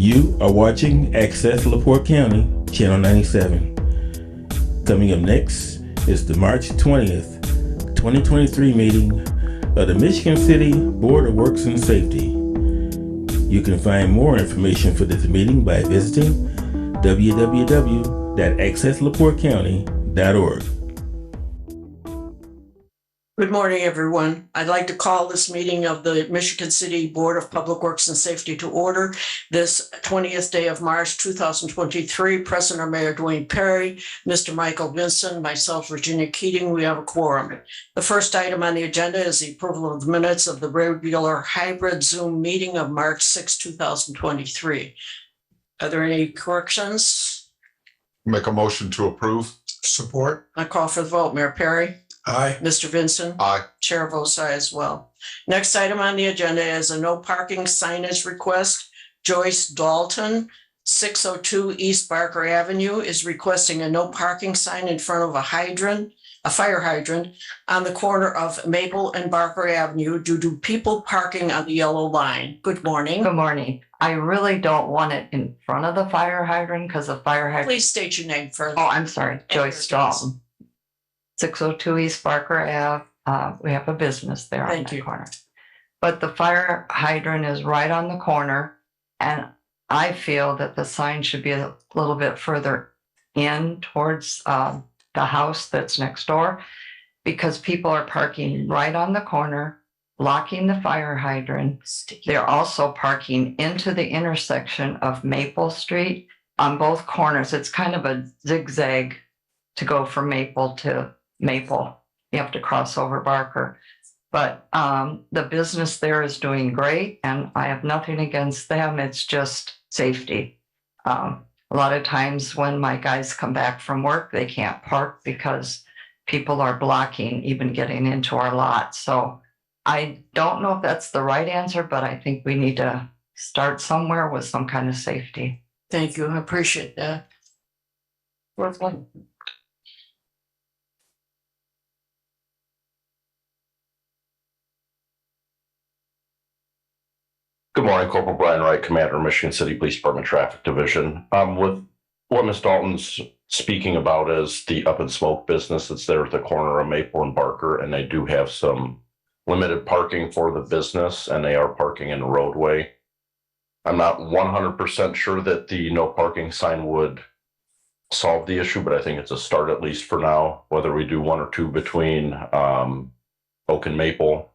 You are watching Access LaPorte County, Channel 97. Coming up next is the March 20th, 2023 meeting of the Michigan City Board of Works and Safety. You can find more information for this meeting by visiting www.accesslaportecounty.org. Good morning, everyone. I'd like to call this meeting of the Michigan City Board of Public Works and Safety to order this 20th day of March, 2023. President or Mayor Dwayne Perry, Mr. Michael Vincent, myself, Virginia Keating, we have a quorum. The first item on the agenda is the approval of the minutes of the regular hybrid Zoom meeting of March 6, 2023. Are there any corrections? Make a motion to approve. Support. I call for the vote. Mayor Perry? Aye. Mr. Vincent? Aye. Chair votes aye as well. Next item on the agenda is a no parking signage request. Joyce Dalton, 602 East Barker Avenue, is requesting a no parking sign in front of a fire hydrant on the corner of Maple and Barker Avenue due to people parking on the yellow line. Good morning. Good morning. I really don't want it in front of the fire hydrant because the fire hydrant. Please state your name first. Oh, I'm sorry, Joyce Dalton. 602 East Barker Ave. We have a business there on Thank that you. corner. But the fire hydrant is right on the corner. And I feel that the sign should be a little bit further in towards the house that's next door, because people are parking right on the corner, blocking the fire hydrant. They're also parking into the intersection of Maple Street on both corners. It's kind of a zigzag to go from Maple to Maple. You have to cross over Barker. But the business there is doing great, and I have nothing against them. It's just safety. A lot of times when my guys come back from work, they can't park because people are blocking even getting into our lot. So I don't know if that's the right answer, but I think we need to start somewhere with some kind of safety. Thank you. I appreciate that. Worthwhile. Good morning, Corporal Brian Wright, Commander, Michigan City Police Department Traffic Division. With what Ms. Dalton's speaking about is the Up and Smoke business that's there at the corner of Maple and Barker, and they do have some limited parking for the business, and they are parking in the roadway. I'm not 100% sure that the no parking sign would solve the issue, but I think it's a start, at least for now, whether we do one or two between Oak and Maple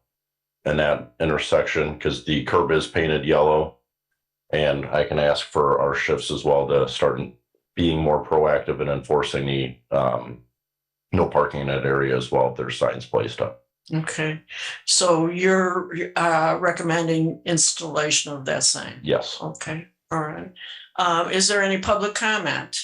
in that intersection, because the curb is painted yellow. And I can ask for our shifts as well to start being more proactive in enforcing the no parking in that area as well if there's signs placed up. Okay, so you're recommending installation of that sign? Yes. Okay, all right. Is there any public comment?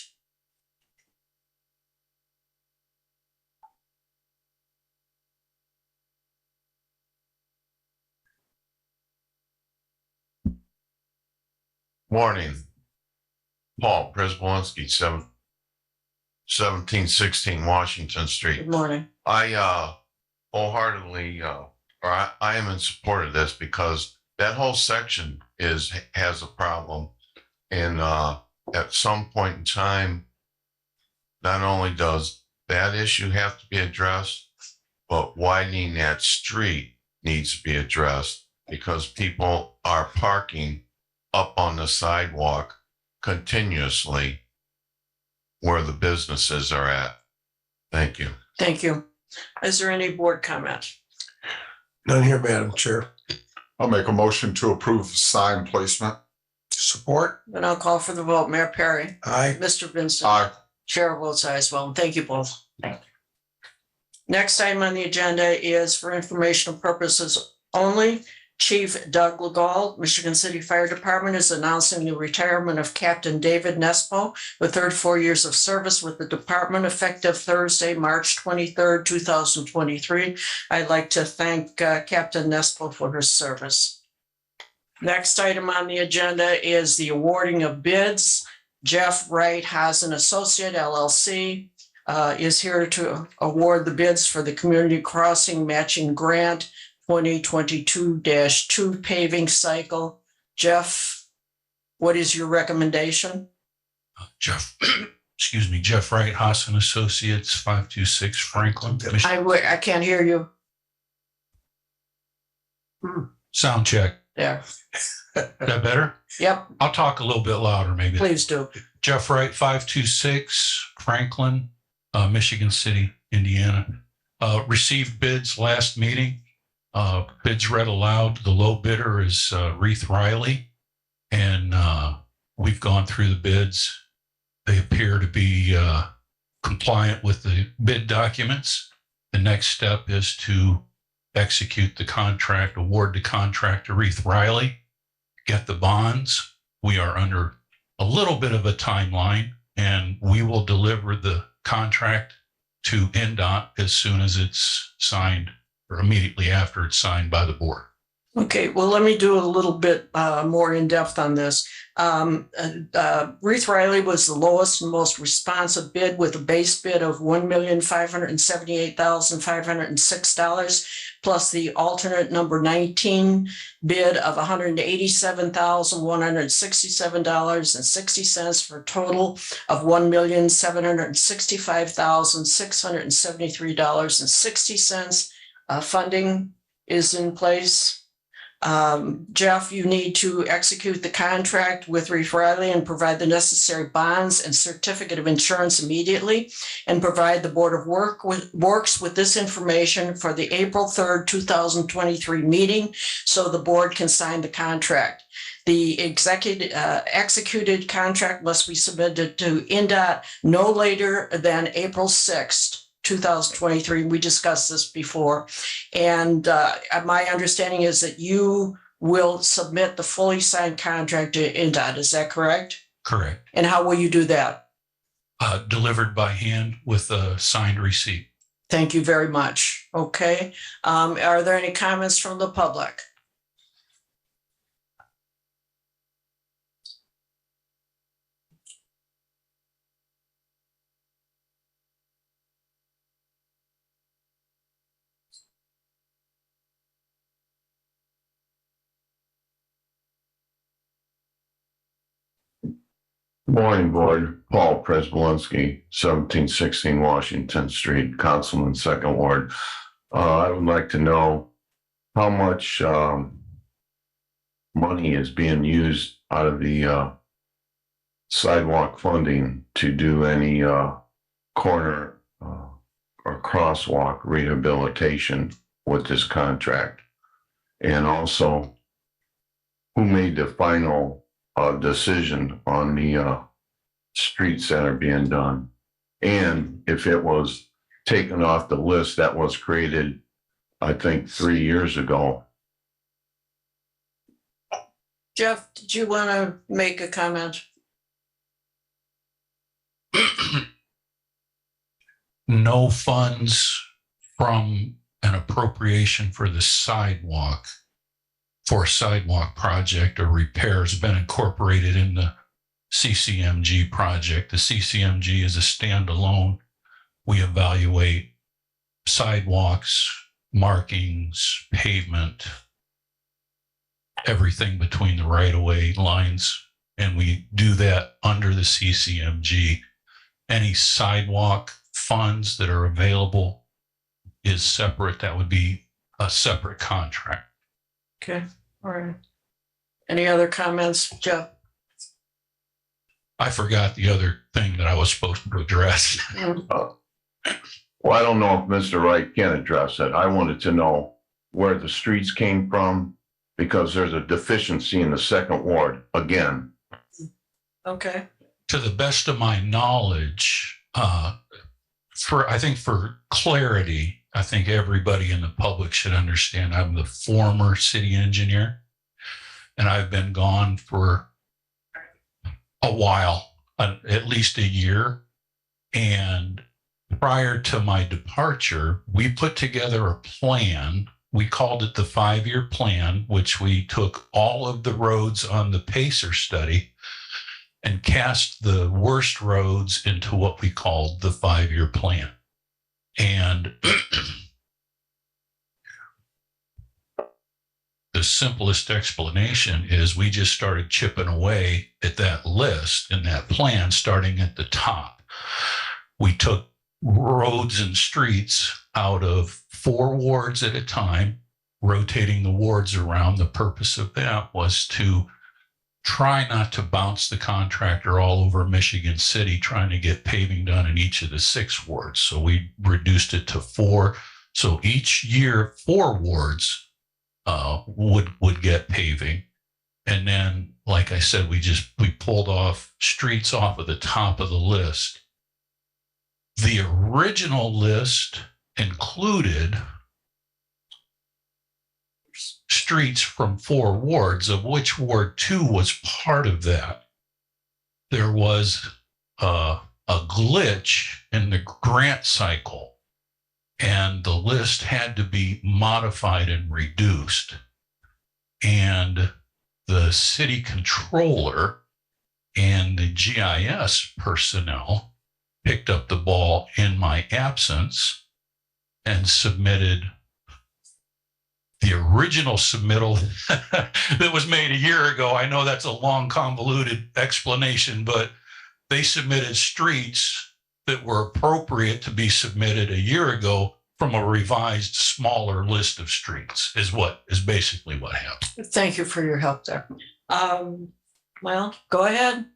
Morning. Paul Przybylski, 1716 Washington Street. Good morning. I wholeheartedly, I am in support of this because that whole section has a problem. And at some point in time, not only does that issue have to be addressed, but widening that street needs to be addressed because people are parking up on the sidewalk continuously where the businesses are at. Thank you. Thank you. Is there any board comment? None here, Madam Chair. I'll make a motion to approve sign placement. Support. Then I'll call for the vote. Mayor Perry? Aye. Mr. Vincent? Aye. Chair votes aye as well. And thank you both. Next item on the agenda is for informational purposes only. Chief Doug Legault, Michigan City Fire Department, is announcing the retirement of Captain David Nespo with 34 years of service with the department effective Thursday, March 23rd, 2023. I'd like to thank Captain Nespo for his service. Next item on the agenda is the awarding of bids. Jeff Wright has an associate LLC is here to award the bids for the Community Crossing Matching Grant 2022-2 paving cycle. Jeff, What is your recommendation? Jeff, excuse me, Jeff Wright, Haas and Associates, 526 Franklin. I can't hear you. Sound check. There. Is that better? Yep, I'll talk a little bit louder, maybe. please do. Jeff Wright, 526 Franklin, Michigan City, Indiana. Received bids last meeting. Bids read aloud. The low bidder is Reith Riley. And we've gone through the bids. They appear to be compliant with the bid documents. The next step is to execute the contract, award the contract to Reith Riley, get the bonds. We are under a little bit of a timeline, and we will deliver the contract to NDOT as soon as it's signed, or immediately after it's signed by the board. Okay, well, let me do a little bit more in depth on this. Reith Riley was the lowest and most responsive bid with a base bid of $1,578,506, plus the alternate number 19 bid of $187,167.60 for a total of $1,765,673.60. Funding is in place. Jeff, you need to execute the contract with Reith Riley and provide the necessary bonds and certificate of insurance immediately, and provide the Board of Works with this information for the April 3rd, 2023 meeting, so the board can sign the contract. The executed contract must be submitted to NDOT no later than April 6th. 2023. We discussed this before. And my understanding is that you will submit the fully signed contract to NDOT. Is that correct? Correct. And how will you do that? Delivered by hand with a signed receipt. Thank you very much. Okay. Are there any comments from the public? Morning, Board. Paul Prespolinski, 1716 Washington Street, Councilman, Second Ward. I would like to know how much money is being used out of the sidewalk funding to do any corner or crosswalk rehabilitation with this contract, and also who made the final decision on the streets that are being done, and if it was taken off the list that was created, I think 3 years ago. Jeff, did you want to make a comment? No funds from an appropriation for the sidewalk for a sidewalk project or repairs have been incorporated in the CCMG project. The CCMG is a standalone. We evaluate sidewalks, markings, pavement, everything between the right-of-way lines, and we do that under the CCMG. Any sidewalk funds that are available is separate. That would be a separate contract. Okay, all right. Any other comments, Jeff? I forgot the other thing that I was supposed to address. Well, I don't know if Mr. Wright can address it. I wanted to know where the streets came from, because there's a deficiency in the Second Ward again. Okay. To the best of my knowledge, I think for clarity, I think everybody in the public should understand I'm the former city engineer, and I've been gone for a while, at least a year. And prior to my departure, we put together a plan. We called it the 5-year plan, which we took all of the roads on the PACER study and cast the worst roads into what we called the 5-year plan. And the the simplest explanation is we just started chipping away at that list and that plan, starting at the top. We took roads and streets out of 4 wards at a time, rotating the wards around. The purpose of that was to try not to bounce the contractor all over Michigan City trying to get paving done in each of the 6 wards. So we reduced it to 4. So each year, 4 wards would get paving. And then, like I said, we pulled off streets off of the top of the list. The original list included streets from 4 wards, of which Ward 2 was part of that. There was a glitch in the grant cycle, and the list had to be modified and reduced. And the city controller and the GIS personnel picked up the ball in my absence and submitted the original submittal that was made a year ago. I know that's a long, convoluted explanation, but they submitted streets that were appropriate to be submitted a year ago from a revised, smaller list of streets, is basically what happened. Thank you for your help there. Well, go ahead.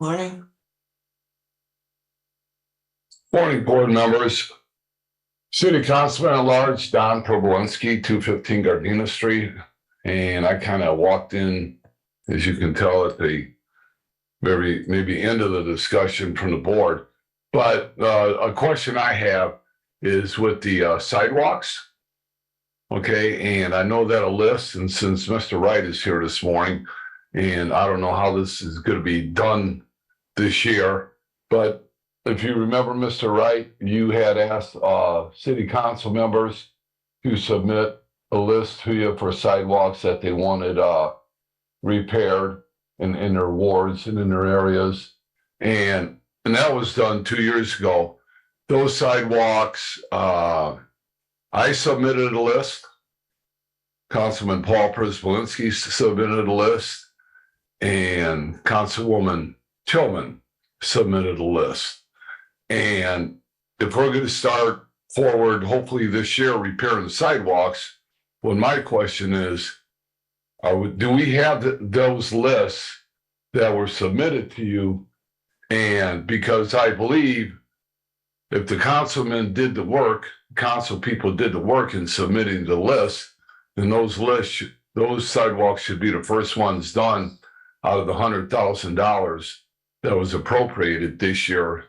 Morning. Morning, board members. City Councilman at Large, Don Probolinski, 215 Gardena Street. And I kind of walked in, as you can tell, at the very maybe end of the discussion from the board. But a question I have is with the sidewalks. Okay, and I know that a list, and since Mr. Wright is here this morning, and I don't know how this is going to be done this year, but if you remember, Mr. Wright, you had asked city council members to submit a list to you for sidewalks that they wanted repaired in their wards and in their areas. And that was done 2 years ago. Those sidewalks, I submitted a list. Councilman Paul Przybylski submitted a list. And Councilwoman Tillman submitted a list. And if we're going to start forward, hopefully this year, repairing the sidewalks, well, my question is, do we have those lists that were submitted to you? And because I believe if the councilmen did the work, council people did the work in submitting the list, then those sidewalks should be the first ones done out of the $100,000 that was appropriated this year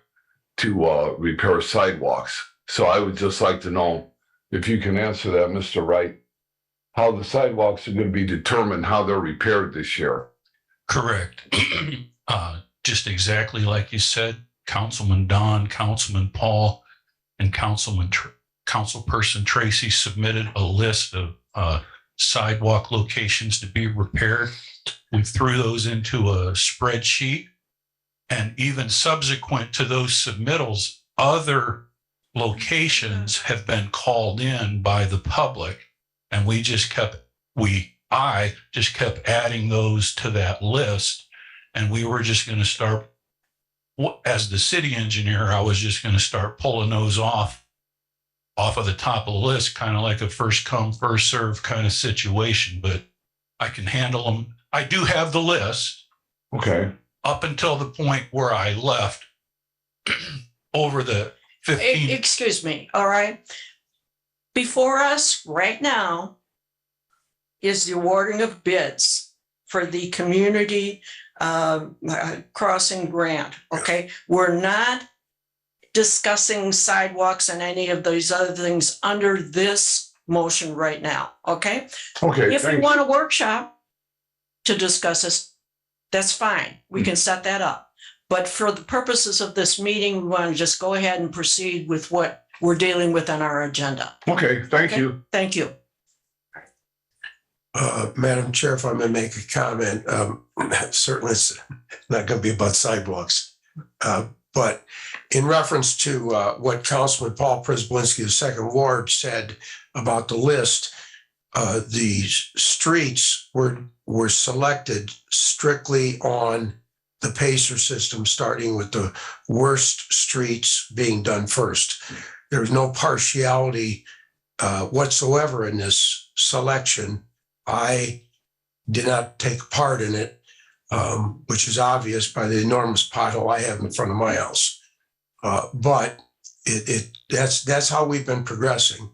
to repair sidewalks. So I would just like to know if you can answer that, Mr. Wright, how the sidewalks are going to be determined, how they're repaired this year. Correct. Just exactly like you said, Councilman Don, Councilman Paul, and Councilperson Tracy submitted a list of sidewalk locations to be repaired. We threw those into a spreadsheet, and even subsequent to those submittals, other locations have been called in by the public, and I just kept adding those to that list. And we were just going to start, as the city engineer, I was just going to start pulling those off of the top of the list, kind of like a first come, first serve kind of situation, but I can handle them. I do have the list. Okay. Up until the point where I left over the 15. Excuse me. All right. Before us right now is the awarding of bids for the community crossing grant. Okay. We're not discussing sidewalks and any of those other things under this motion right now. Okay. Okay. If you want a workshop to discuss this, that's fine. We can set that up. But for the purposes of this meeting, we want to just go ahead and proceed with what we're dealing with on our agenda. Okay. Thank you. Thank you. Madam Chair, if I may make a comment, certainly it's not going to be about sidewalks. But in reference to what Councilman Paul Przybylski, the second ward, said about the list. The streets were selected strictly on the PACER system, starting with the worst streets being done first. There's no partiality whatsoever in this selection. I did not take part in it, which is obvious by the enormous pothole I have in front of my house. But that's how we've been progressing.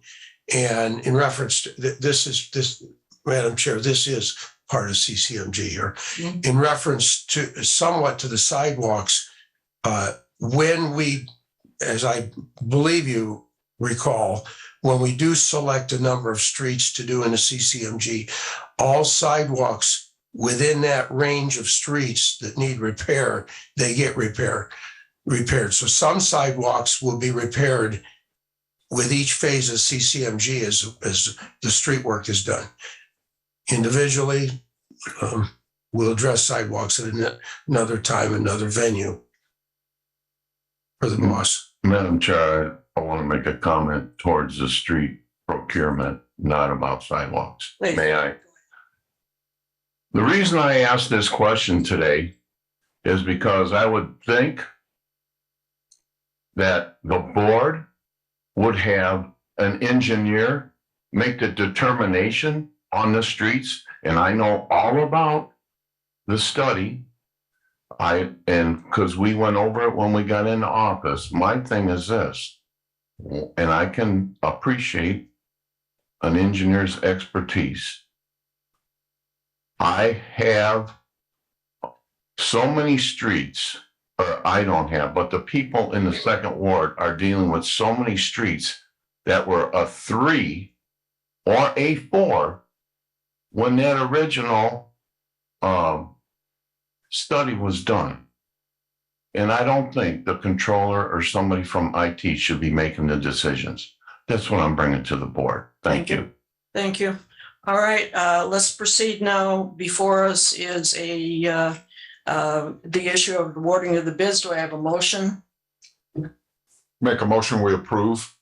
And in reference to this, Madam Chair, this is part of CCMG here. In reference to somewhat to the sidewalks, when we, as I believe you recall, when we do select a number of streets to do in a CCMG, all sidewalks within that range of streets that need repair, they get repaired. So some sidewalks will be repaired with each phase of CCMG as the street work is done. Individually, we'll address sidewalks at another time, another venue for the boss. Madam Chair, I want to make a comment towards the street procurement, not about sidewalks. Please. May I? The reason I asked this question today is because I would think that the board would have an engineer make the determination on the streets. And I know all about the study. Because we went over it when we got into office. My thing is this, and I can appreciate an engineer's expertise. I have so many streets, or I don't have, but the people in the second ward are dealing with so many streets that were a 3 or a 4 when that original study was done. And I don't think the controller or somebody from IT should be making the decisions. That's what I'm bringing to the board. Thank you. Thank you. All right, let's proceed now. Before us is the issue of awarding of the bids. Do I have a motion? Make a motion, we approve.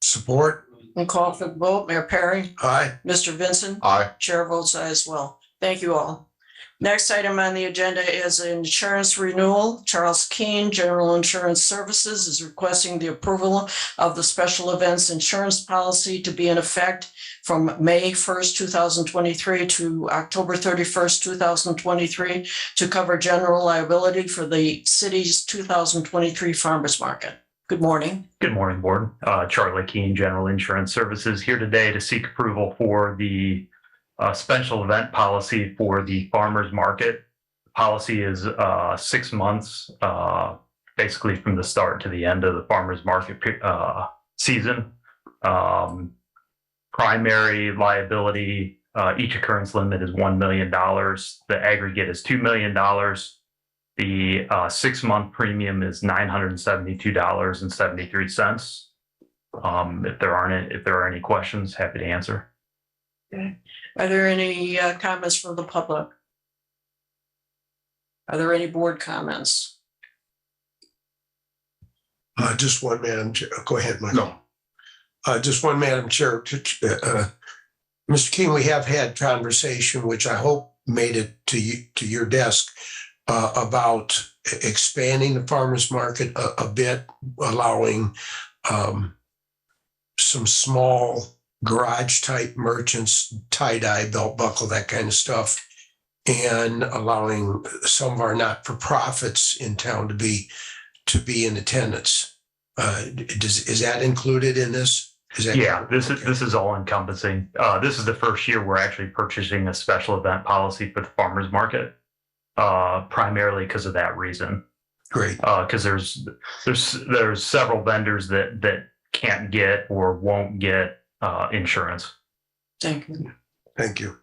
Support? And call for the vote. Mayor Perry, Aye. Mr. Vincent, Aye. Chair votes aye as well. Thank you all. Next item on the agenda is insurance renewal. Charles Keene, General Insurance Services, is requesting the approval of the special events insurance policy to be in effect from May 1st, 2023 to October 31st, 2023 to cover general liability for the city's 2023 farmers market. Good morning. Good morning, Board. Charlie Keene, General Insurance Services, here today to seek approval for the special event policy for the farmers market. The policy is 6 months, basically from the start to the end of the farmers market season. Primary liability, each occurrence limit is $1 million. The aggregate is $2 million. The 6-month premium is $972.73. If there are any questions, happy to answer. Okay. Are there any comments from the public? Are there any board comments? Just one, Madam Chair. Go ahead, Mike. No. Just one, Madam Chair. Mr. King, we have had conversation, which I hope made it to your desk, about expanding the farmers market a bit, allowing some small garage type merchants, tie-dye, belt buckle, that kind of stuff, and allowing some of our not-for-profits in town to be in attendance. Is that included in this? Yeah, this is all encompassing. This is the first year we're actually purchasing a special event policy for the farmers market, primarily because of that reason. Great. Because there's several vendors that can't get or won't get insurance. Thank you. Thank you.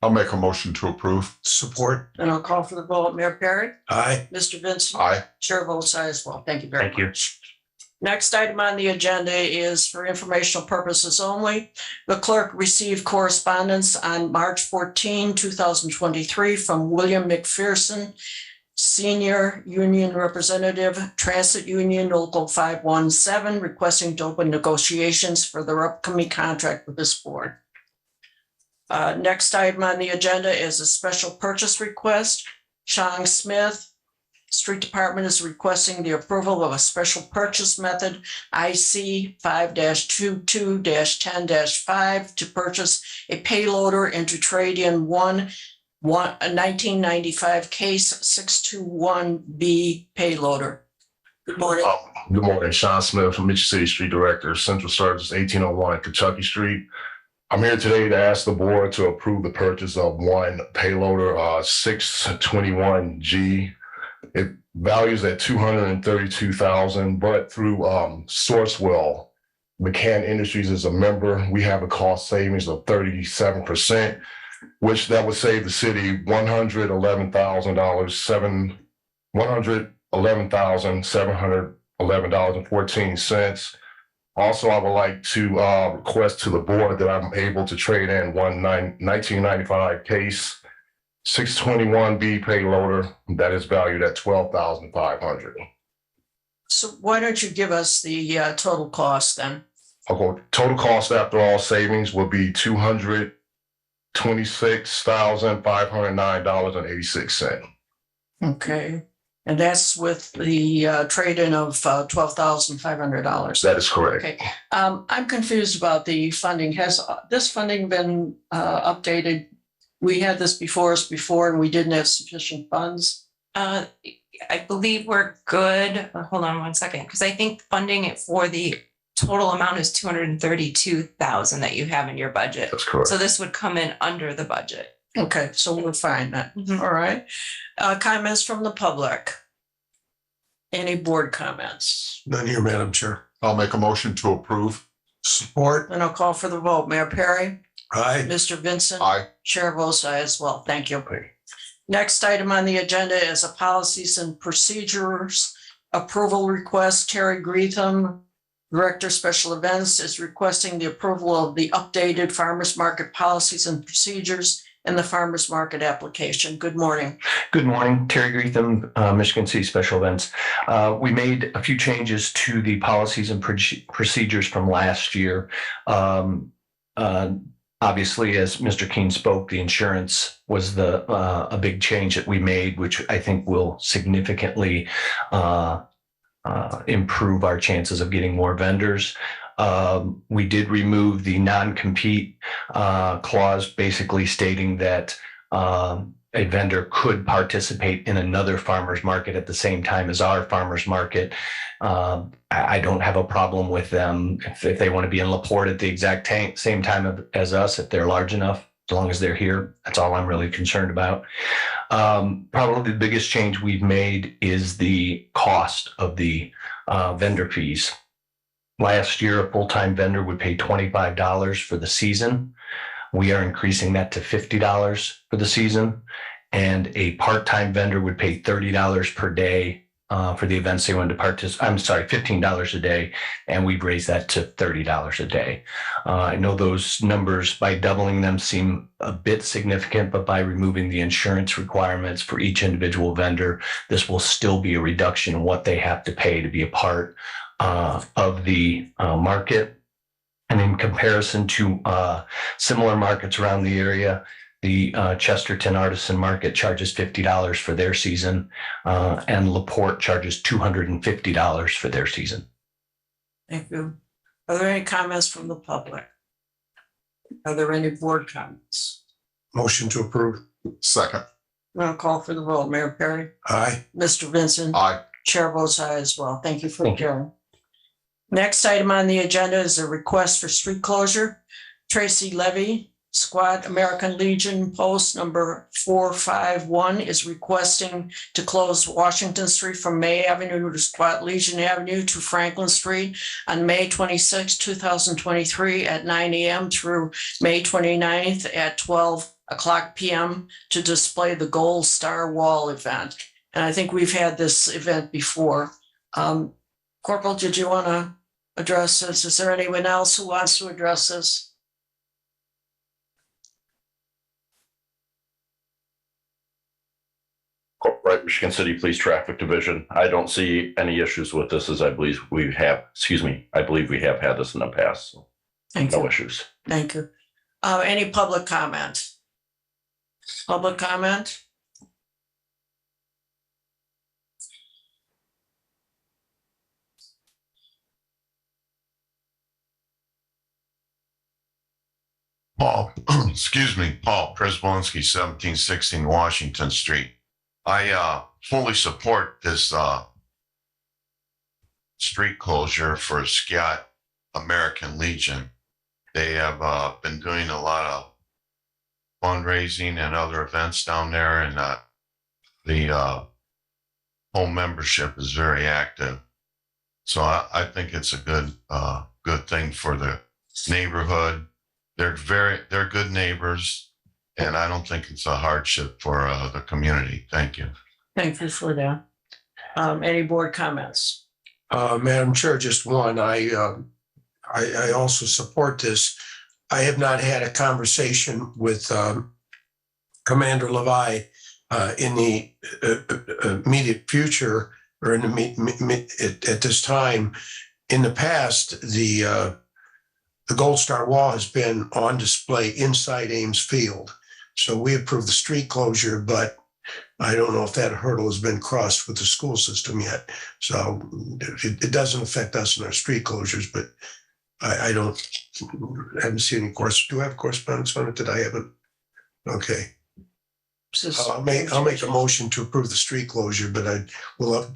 I'll make a motion to approve. Support? And I'll call for the vote. Mayor Perry, Aye. Mr. Vincent. Aye. Chair votes aye as well. Thank you very Thank you. much. Next item on the agenda is for informational purposes only. The clerk received correspondence on March 14, 2023 from William McPherson Senior Union Representative, Transit Union Local 517, requesting to open negotiations for their upcoming contract with this board. Next item on the agenda is a special purchase request. Sean Smith, Street Department is requesting the approval of a special purchase method IC 5-22-10-5 to purchase a payloader and to trade in a 1995 Case 621B payloader. Good morning. Good morning, Sean Smith from Mitchell City Street Director, Central Service 1801 Kentucky Street. I'm here today to ask the board to approve the purchase of one payloader, 621G. It values at $232,000, but through Sourcewell, McCann Industries is a member. We have a cost savings of 37%, which that would save the city $111,711.14. Also, I would like to request to the board that I'm able to trade in one 1995 Case 621B payloader that is valued at $12,500. So why don't you give us the total cost then? Okay, total cost after all savings will be $226,509.86. Okay, and that's with the trade-in of $12,500. That is correct. Okay, I'm confused about the funding. Has this funding been updated? We had this before us before and we didn't have sufficient funds. I believe we're good. Hold on one second, because I think funding it for the total amount is 232,000 that you have in your budget. That's correct. So this would come in under the budget. Okay, so we're fine then. Mhm. All right. Comments from the public? Any board comments? None here, Madam Chair. I'll make a motion to approve. Support. Then I'll call for the vote. Mayor Perry? Aye. Mr. Vincent? Aye. Chair votes aye as well. Thank you. Next item on the agenda is a policies and procedures approval request. Terry Greetham, Director Special Events, is requesting the approval of the updated farmers market policies and procedures in the farmers market application. Good morning. Good morning, Terry Greetham, Michigan City Special Events. We made a few changes to the policies and procedures from last year. Obviously, as Mr. Keene spoke, the insurance was a big change that we made, which I think will significantly improve our chances of getting more vendors. We did remove the non-compete clause, basically stating that a vendor could participate in another farmer's market at the same time as our farmer's market. I don't have a problem with them if they want to be in LaPorte at the exact same time as us, if they're large enough, as long as they're here. That's all I'm really concerned about. Probably the biggest change we've made is the cost of the vendor fees. Last year, a full-time vendor would pay $25 for the season. We are increasing that to $50 for the season. And a part-time vendor would pay $30 per day for the events they wanted to participate. I'm sorry, $15 a day. And we'd raise that to $30 a day. I know those numbers, by doubling them, seem a bit significant, but by removing the insurance requirements for each individual vendor, this will still be a reduction in what they have to pay to be a part of the market. And in comparison to similar markets around the area, the Chesterton Artisan Market charges $50 for their season, and LaPorte charges $250 for their season. Thank you. Are there any comments from the public? Are there any board comments? Motion to approve. Second. I'll call for the vote. Mayor Perry? Aye. Mr. Vincent? Aye. Chair votes aye as well. Thank you for Thank you. adjourning. Next item on the agenda is a request for street closure. Tracy Levy, Squad American Legion Post number 451 is requesting to close Washington Street from May Avenue to Squad Legion Avenue to Franklin Street on May 26, 2023 at 9 a.m. through May 29th at 12 o'clock p.m. to display the Gold Star Wall event. And I think we've had this event before. Corporal, did you want to address this? Is there anyone else who wants to address this? Corporate Right, Michigan City Police Traffic Division. I don't see any issues with this, as I believe we have had this in the past. So Thank no you. issues. Thank you. Any public comment? Public comment? Paul, excuse me, Paul Prespolinski, 1716 Washington Street. I fully support this street closure for Scott American Legion. They have been doing a lot of fundraising and other events down there, and the home membership is very active. So I think it's a good thing for the neighborhood. They're good neighbors, and I don't think it's a hardship for the community. Thank you. Thank you for that. Any board comments? Madam Chair, just one. I also support this. I have not had a conversation with Commander Levi in the immediate future or at this time. In the past, the Gold Star Wall has been on display inside Ames Field. So we approved the street closure, but I don't know if that hurdle has been crossed with the school system yet. So it doesn't affect us in our street closures, but I haven't seen any course. Do I have correspondence on it that I haven't? Okay. I'll make a motion to approve the street closure, but I will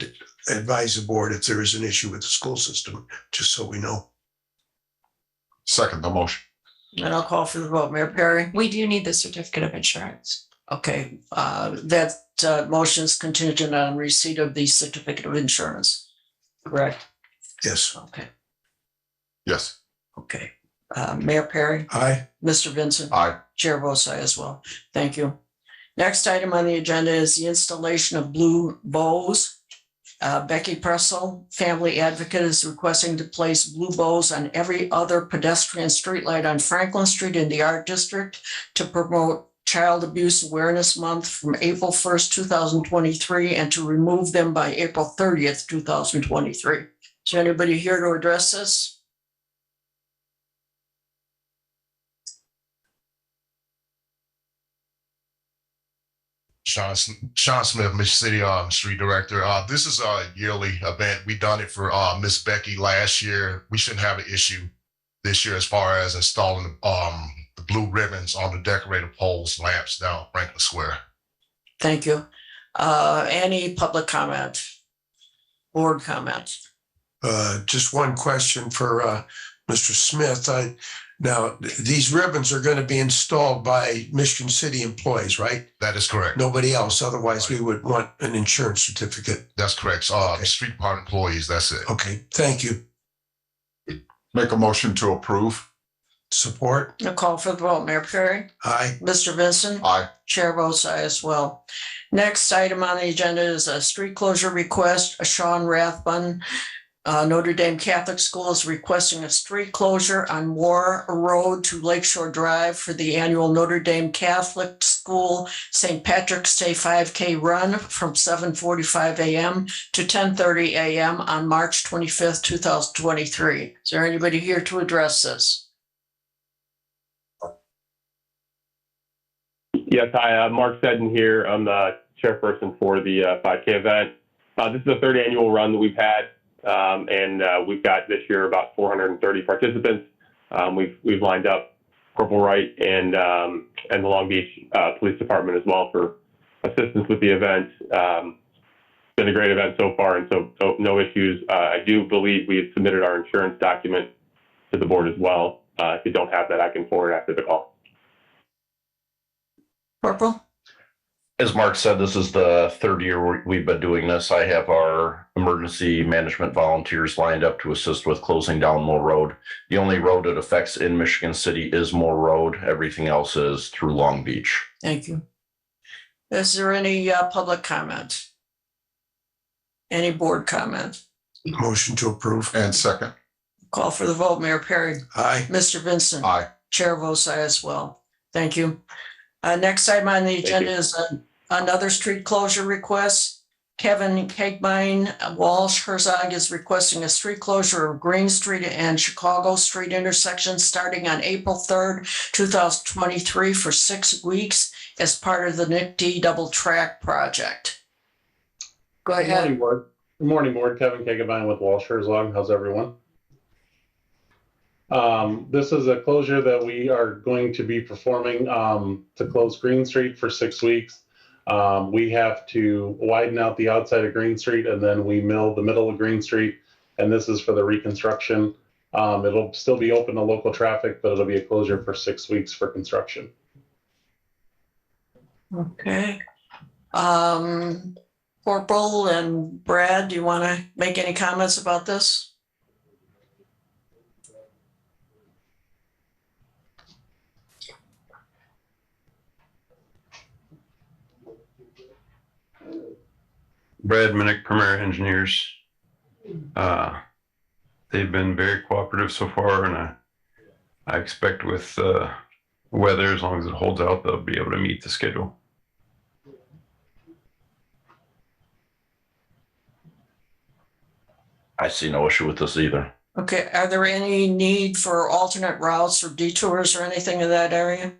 advise the board if there is an issue with the school system, just so we know. Second the motion. And I'll call for the vote. Mayor Perry? We do need the certificate of insurance. Okay, that motion is contingent on receipt of the certificate of insurance. Correct? Yes. Okay, Yes. okay. Mayor Perry? Aye. Mr. Vincent? Aye. Chair votes aye as well. Thank you. Next item on the agenda is the installation of blue bows. Becky Pressel, family advocate, is requesting to place blue bows on every other pedestrian streetlight on Franklin Street in the Art District to promote Child Abuse Awareness Month from April 1st, 2023, and to remove them by April 30th, 2023. Is there anybody here to address this? Sean Smith, Michigan City Street Director. This is a yearly event. We done it for Miss Becky last year. We shouldn't have an issue this year as far as installing the blue ribbons on the decorated poles, lamps down Franklin Square. Thank you. Any public comment? Board comment? Just one question for Mr. Smith. Now, these ribbons are going to be installed by Michigan City employees, right? That is correct. Nobody else. Otherwise, we would want an insurance certificate. That's correct. Okay. Street department employees, that's it. Okay, thank you. Make a motion to approve. Support? A call for the vote. Mayor Perry? Aye. Mr. Vincent? Aye. Chair votes aye as well. Next item on the agenda is a street closure request. Sean Rathbun, Notre Dame Catholic School, is requesting a street closure on Moore Road to Lakeshore Drive for the annual Notre Dame Catholic School St. Patrick's Day 5K run from 7:45 a.m. to 10:30 a.m. on March 25th, 2023. Is there anybody here to address this? Yes, hi, Mark Seddon here. I'm the chairperson for the 5K event. This is the third annual run that we've had, and we've got this year about 430 participants. We've lined up Corporal Wright and the Long Beach Police Department as well for assistance with the event. It's been a great event so far, and so no issues. I do believe we have submitted our insurance document to the board as well. If you don't have that, I can forward after the call. Corporal? As Mark said, this is the third year we've been doing this. I have our emergency management volunteers lined up to assist with closing down Moore Road. The only road it affects in Michigan City is Moore Road. Everything else is through Long Beach. Thank you. Is there any public comment? Any board comment? Motion to approve. And second. Call for the vote. Mayor Perry? Aye. Mr. Vincent? Aye. Chair votes aye as well. Thank you. Next item on the agenda is another street closure request. Kevin Kegmine Walsh Herzog is requesting a street closure of Green Street and Chicago Street intersection starting on April 3rd, 2023 for 6 weeks as part of the Nick D double track project. Go Good ahead. morning, Board. Good morning, Board. Kevin Kegavine with Walsh Herzog. How's everyone? This is a closure that we are going to be performing to close Green Street for 6 weeks. We have to widen out the outside of Green Street and then we mill the middle of Green Street. And this is for the reconstruction. It'll still be open to local traffic, but it'll be a closure for 6 weeks for construction. Okay. Corporal and Brad, do you want to make any comments about this? Brad Minnick, Premier Engineers. They've been very cooperative so far, and I expect with weather, as long as it holds out, they'll be able to meet the schedule. I see no issue with this either. Okay, are there any need for alternate routes or detours or anything in that area?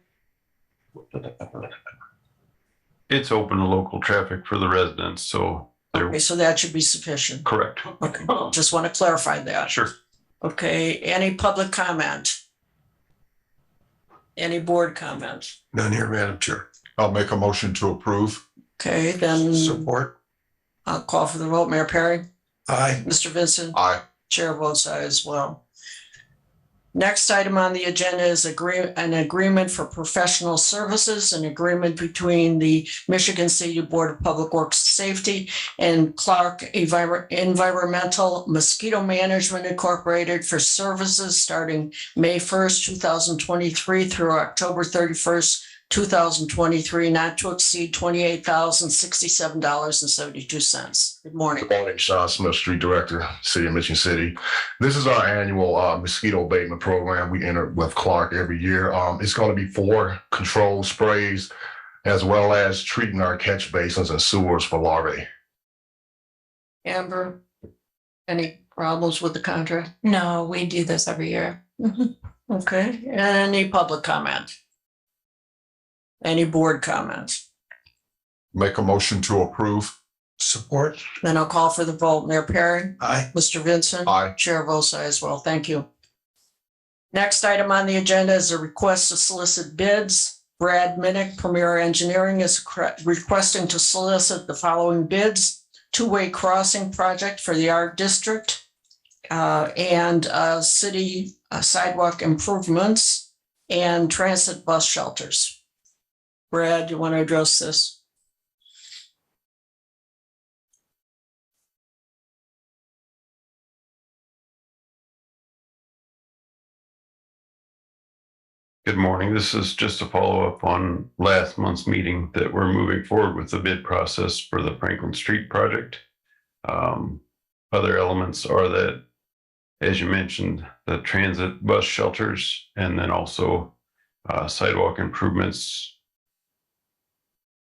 It's open to local traffic for the residents, so they're Okay, so that should be sufficient. correct. Okay, just want to clarify that. Sure. Okay, any public comment? Any board comment? None here, Madam Chair. I'll make a motion to approve. Okay, then Support. I'll call for the vote. Mayor Perry? Aye. Mr. Vincent? Aye. Chair votes aye as well. Next item on the agenda is an agreement for professional services, an agreement between the Michigan City Board of Public Works Safety and Clark Environmental Mosquito Management Incorporated for services starting May 1st, 2023 through October 31st, 2023, not to exceed $28,067.72. Good morning. Good morning, Sean Smith, Street Director, City of Michigan City. This is our annual mosquito abatement program. We enter with Clark every year. It's going to be for control sprays as well as treating our catch basins and sewers for larvae. Amber, any problems with the contract? No, we do this every year. Okay, any public comment? Any board comments? Make a motion to approve. Support. Then I'll call for the vote. Mayor Perry? Aye. Mr. Vincent? Aye. Chair votes aye as well. Thank you. Next item on the agenda is a request to solicit bids. Brad Minnick, Premier Engineering, is requesting to solicit the following bids: two-way crossing project for the Art District and city sidewalk improvements and transit bus shelters. Brad, you want to address this? Good morning. This is just a follow-up on last month's meeting that we're moving forward with the bid process for the Franklin Street project. Other elements are that, as you mentioned, the transit bus shelters and then also sidewalk improvements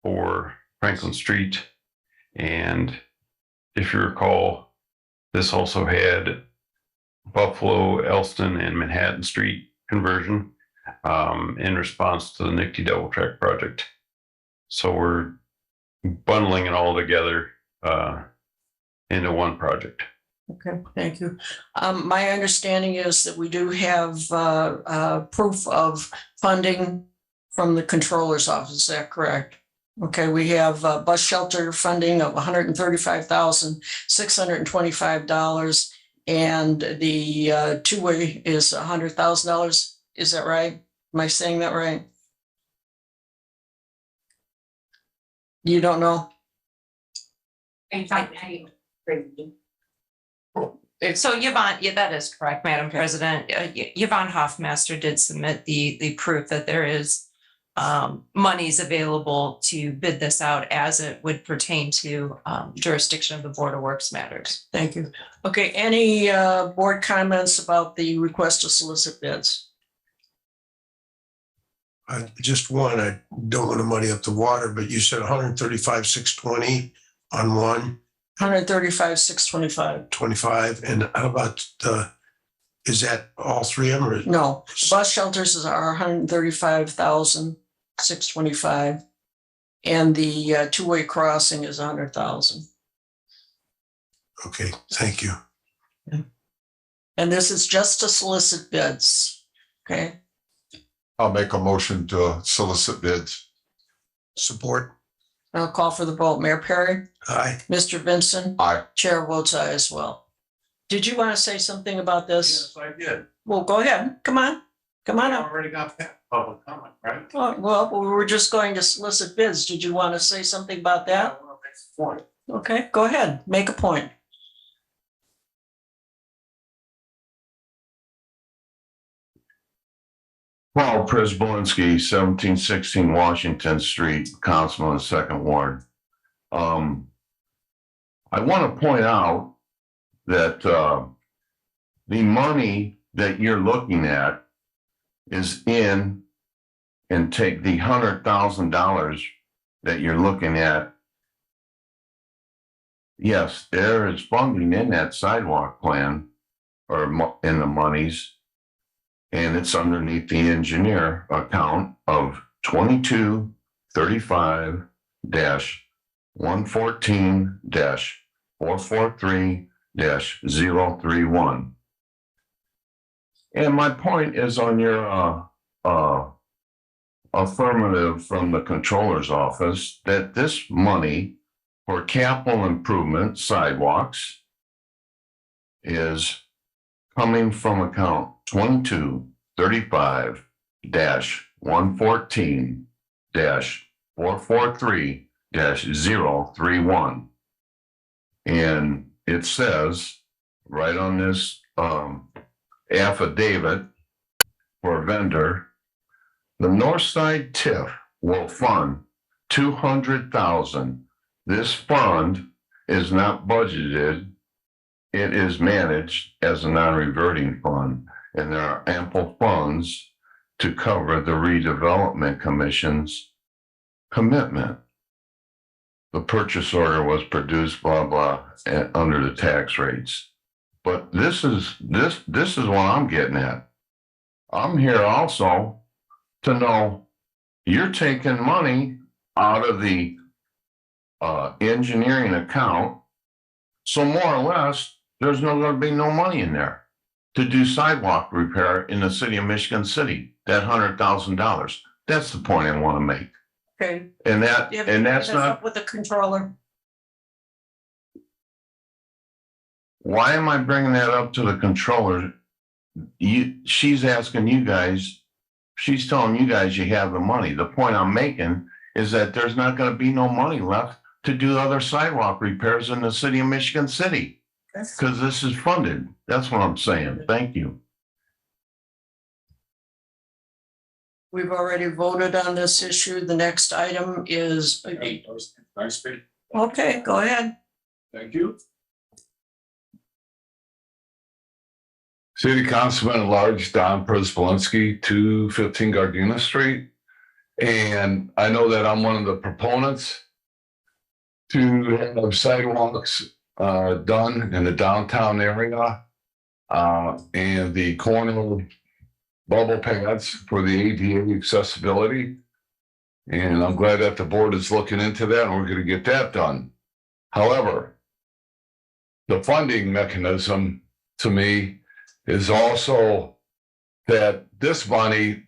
for Franklin Street. And if you recall, this also had Buffalo, Elston, and Manhattan Street conversion in response to the Nick D double track project. So we're bundling it all together into one project. Okay, thank you. My understanding is that we do have proof of funding from the controller's office. Is that correct? Okay, we have bus shelter funding of $135,625, and the two-way is $100,000. Is that right? Am I saying that right? You don't know? So Yvonne, yeah, that is correct, Madam President. Yvonne Hoffmaster did submit the proof that there is monies available to bid this out as it would pertain to jurisdiction of the Board of Works matters. Thank you. Okay, any board comments about the request to solicit bids? Just one, I don't want to muddy up the water, but you said 135,620 on 135,625. 25, and how about is that all three of them? Or? No, bus shelters are 135,625. And the two-way crossing is 100,000. Okay, thank you. And this is just to solicit bids, okay? I'll make a motion to solicit bids. Support. I'll call for the vote. Mayor Perry? Aye. Mr. Vincent? Aye. Chair votes aye as well. Did you want to say something about this? Yes, I did. Well, go ahead. Come on. Come on I up. already got that public comment, right? Oh, well, we were just going to solicit bids. Did you want to say something about that? Point. Okay, go ahead. Make a point. Paul Przybylski, 1716 Washington Street, Councilman, 2nd Ward. I want to point out that the money that you're looking at is in, and take the $100,000 that you're looking at. Yes, there is funding in that sidewalk plan or in the monies. And it's underneath the engineer account of 2235-114-443-031. And my point is on your affirmative from the controller's office that this money for capital improvement sidewalks is coming from account 2235-114-443-031. And it says right on this affidavit for a vendor, the Northside TIF will fund $200,000. This fund is not budgeted. It is managed as a non-reverting fund, and there are ample funds to cover the redevelopment commission's commitment. The purchase order was produced, blah, blah, under the tax rates. But this is what I'm getting at. I'm here also to know you're taking money out of the engineering account. So more or less, there's going to be no money in there to do sidewalk repair in the city of Michigan City, that $100,000. That's the point I want to make. Okay. And that, You have and to that's take this not, up with the controller. why am I bringing that up to the controller? She's asking you guys, she's telling you guys you have the money. The point I'm making is that there's not going to be no money left to do other sidewalk repairs in the city of Michigan City. Because this is funded. That's what I'm saying. Thank you. We've already voted on this issue. The next item is. Okay, go ahead. Thank you. City Councilman at Large Don Przybylski, 215 Gardena Street. And I know that I'm one of the proponents to have sidewalks done in the downtown area and the corner bubble pads for the ADA accessibility. And I'm glad that the board is looking into that and we're going to get that done. However, the funding mechanism to me is also that this money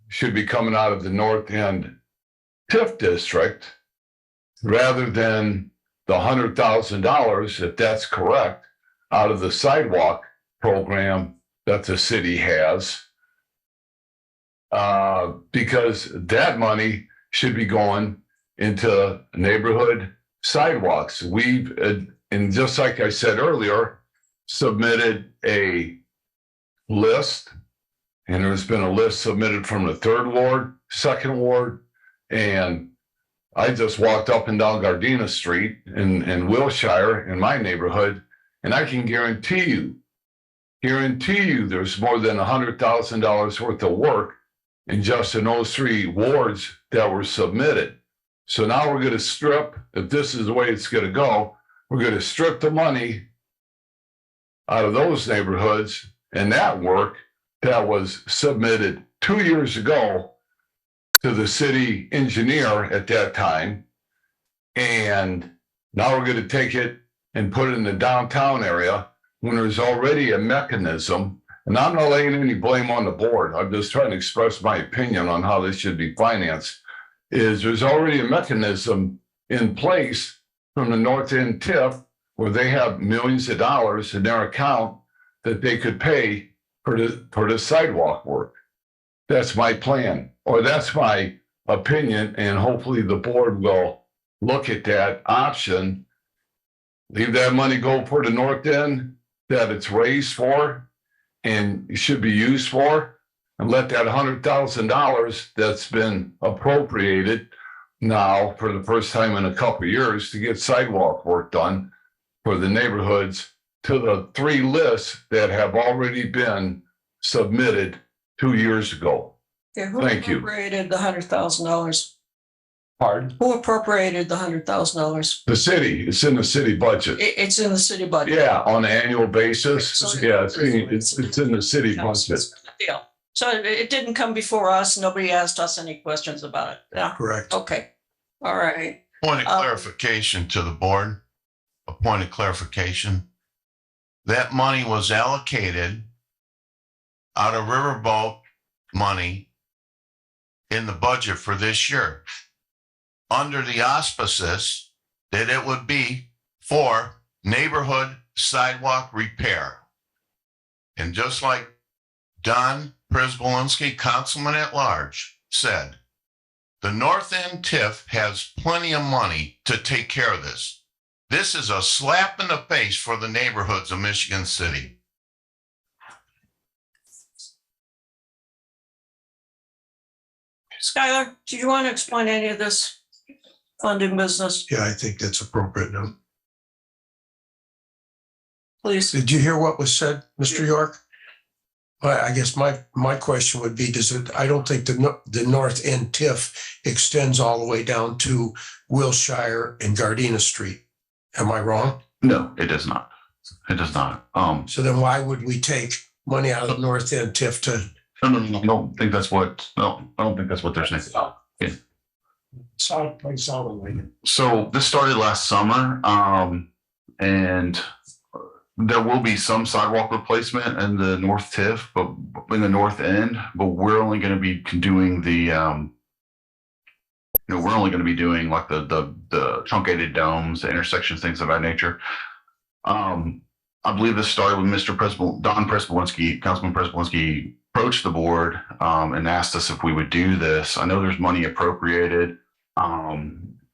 should be coming out of the North End TIF district rather than the $100,000, if that's correct, out of the sidewalk program that the city has. Because that money should be going into neighborhood sidewalks. We've, and just like I said earlier, submitted a list, and there's been a list submitted from the 3rd Ward, 2nd Ward, and I just walked up and down Gardena Street in Wilshire in my neighborhood, and I can guarantee you there's more than $100,000 worth of work and just in those 3 wards that were submitted. So now we're gonna strip, if this is the way it's gonna go, we're gonna strip the money out of those neighborhoods and that work that was submitted 2 years ago to the city engineer at that time. And now we're gonna take it and put it in the downtown area when there's already a mechanism. And I'm not laying any blame on the board. I'm just trying to express my opinion on how this should be financed. Is there's already a mechanism in place from the North End TIF where they have millions of dollars in their account that they could pay for the sidewalk work. That's my plan, or that's my opinion, and hopefully the board will look at that option. Leave that money go for the North End that it's raised for and it should be used for, and let that $100,000 that's been appropriated now for the first time in a couple of years to get sidewalk work done for the neighborhoods to the 3 lists that have already been submitted 2 years ago. Yeah, who Thank you. appropriated the $100,000? Pardon? Who appropriated the $100,000? The city, it's in the city budget. It's in the city budget. Yeah, on an annual basis. So Yeah, it's in the city budget. Deal. So it didn't come before us. Nobody asked us any questions about it. Yeah. Correct. Okay. All right. Point of clarification to the board, a point of clarification. That money was allocated out of Riverboat money in the budget for this year, under the auspices that it would be for neighborhood sidewalk repair. And just like Don Przybylski, Councilman at Large, said, the North End TIF has plenty of money to take care of this. This is a slap in the face for the neighborhoods of Michigan City. Skylar, do you want to explain any of this funding business, Yeah, I think that's appropriate now. please? Did you hear what was said, Mr. York? Well, I guess my question would be, I don't think the North End TIF extends all the way down to Wilshire and Gardena Street. Am I wrong? No, it does not. It does not. So then why would we take money out of the North End TIF to? No, I don't think that's what. No, I don't think that's what they're saying. Yeah. So this started last summer, and there will be some sidewalk replacement in the North TIF, but in the North End. But we're only going to be doing the, we're only going to be doing like the truncated domes, the intersections, things of that nature. I believe this started with Don Przybylski, Councilman Przybylski, approached the board and asked us if we would do this. I know there's money appropriated.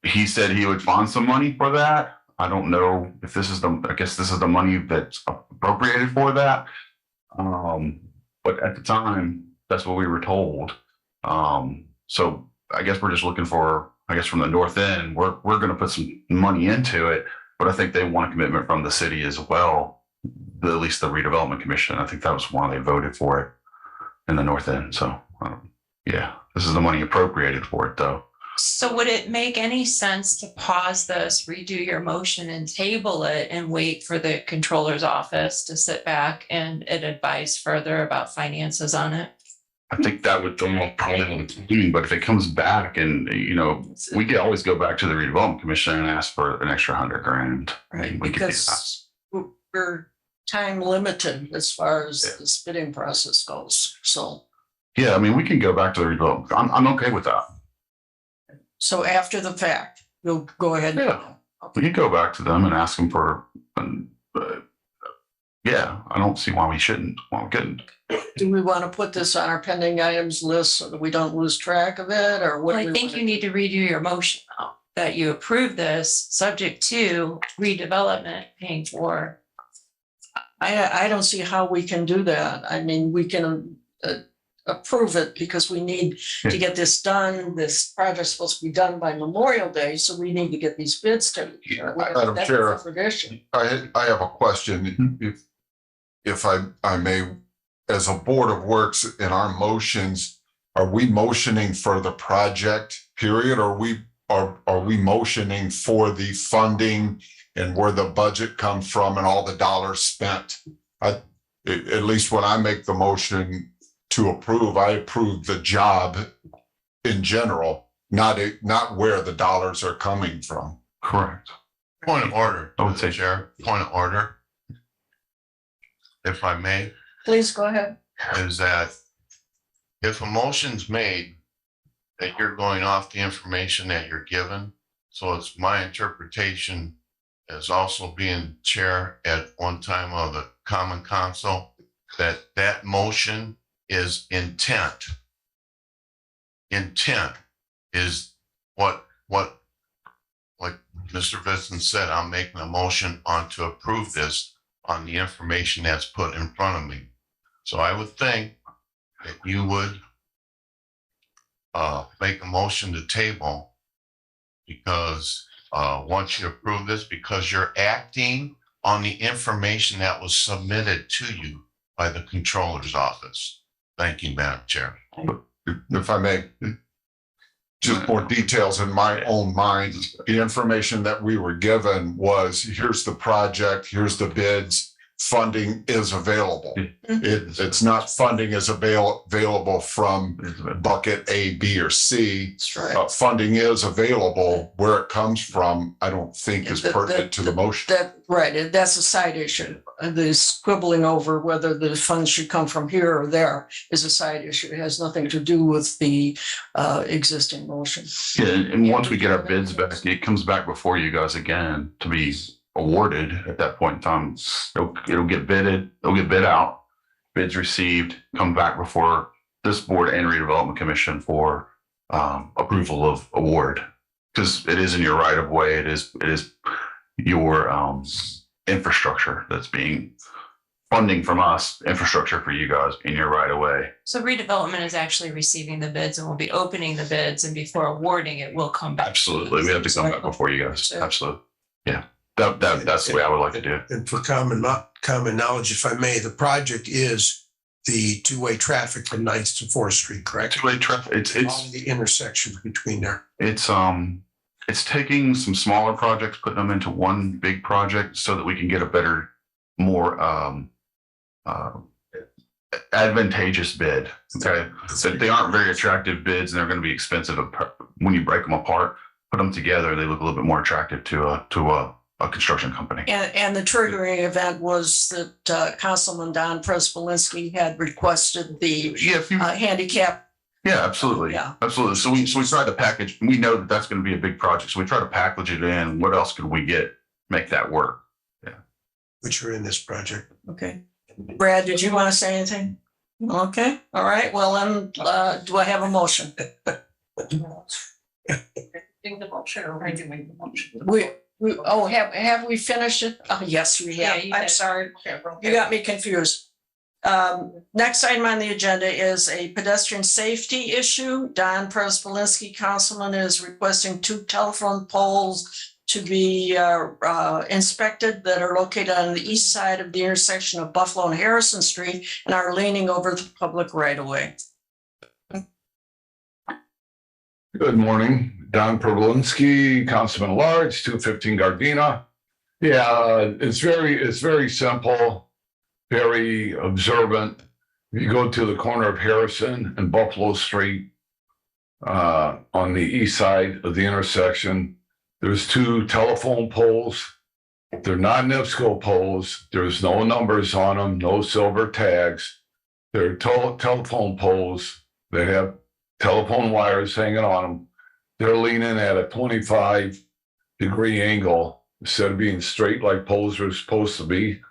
He said he would find some money for that. I don't know if this is I guess this is the money that's appropriated for that. But at the time, that's what we were told. So I guess we're just looking for, from the North End, we're going to put some money into it, but I think they want a commitment from the city as well, at least the redevelopment commission. I think that was why they voted for it in the North End. So yeah, this is the money appropriated for it though. So would it make any sense to pause this, redo your motion and table it and wait for the controller's office to sit back and advise further about finances on it? I think that would probably do, but if it comes back and, we could always go back to the redevelopment commission and ask for an extra $100,000. Right, because we're time limited as far as the bidding process goes. So. Yeah, we can go back to the redevelopment. I'm okay with that. So after the fact, we'll go ahead. Yeah, we can go back to them and ask them for, yeah, I don't see why we shouldn't, why we couldn't. Do we want to put this on our pending items list so that we don't lose track of it, or what? Well, I think you need to redo your motion now, that you approve this subject to redevelopment paying for. I don't see how we can do that. We can approve it because we need to get this done. This project's supposed to be done by Memorial Day, so we need to get these bids taken care of. Madam That's Chair, a tradition. I have a question. If I may, as a Board of Works in our motions, are we motioning for the project period? Or are we motioning for the funding and where the budget comes from and all the dollars spent? At least when I make the motion to approve, I approve the job in general, not where the dollars are coming from. Correct. Point of order, I would say, Chair, point of order, if I may, Please go ahead. is that if a motion's made that you're going off the information that you're given, so it's my interpretation as also being chair at one time of the Common Council, that motion is intent. Intent is what like Mr. Vincent said, I'm making a motion on to approve this on the information that's put in front of me. So I would think that you would make a motion to table, because once you approve this, because you're acting on the information that was submitted to you by the Controller's Office. Thank you, Madam Chair. If I may, just more details in my own mind. The information that we were given was, here's the project, here's the bids, funding is available. It's not funding is available from bucket A, B, or C. That's right. Funding is available. Where it comes from, I don't think is pertinent to the motion. Right, that's a side issue. The squibbling over whether the funds should come from here or there is a side issue. It has nothing to do with the existing motion. Yeah, and once we get our bids back, it comes back before you guys again to be awarded at that point in time. It'll get bidded, it'll get bid out, bids received, come back before this board and redevelopment commission for approval of award. Because it is in your right of way, it is your infrastructure that's being funding from us, infrastructure for you guys in your right of way. So redevelopment is actually receiving the bids and will be opening the bids, and before awarding it will come back. Absolutely, we have to come back before you guys. Absolutely, yeah. That's the way I would like to do it. And for common knowledge, if I may, the project is the two-way traffic from 9th to 4th Street, correct? Two-way traffic. It's the intersection between there. It's taking some smaller projects, putting them into one big project so that we can get a better, more advantageous bid. Okay, so they aren't very attractive bids, and they're going to be expensive when you break them apart. Put them together, they look a little bit more attractive to a construction company. And the triggering event was that Councilman Don Prespolinski had requested the handicap. Yeah, absolutely. Yeah. Absolutely. So we tried to package, we know that that's going to be a big project. So we try to package it in. What else could we make that work? Yeah. Which are in this project. Okay. Brad, did you want to say anything? Okay. All right. Well, then, do I have a motion? Have we finished it? Oh, yes, we have. Yeah, I'm sorry. You got me confused. Next item on the agenda is a pedestrian safety issue. Don Prespolinski, councilman, is requesting 2 telephone poles to be inspected that are located on the east side of the intersection of Buffalo and Harrison Street and are leaning over the public right of way. Good morning, Don Prespolinski, Councilman at Large, 215 Gardena. Yeah, it's very simple, very observant. If you go to the corner of Harrison and Buffalo Street, on the east side of the intersection, there's 2 telephone poles. They're not NIPSCO poles. There's no numbers on them, no silver tags. They're telephone poles that have telephone wires hanging on them. They're leaning at a 25-degree angle instead of being straight like poles are supposed to be.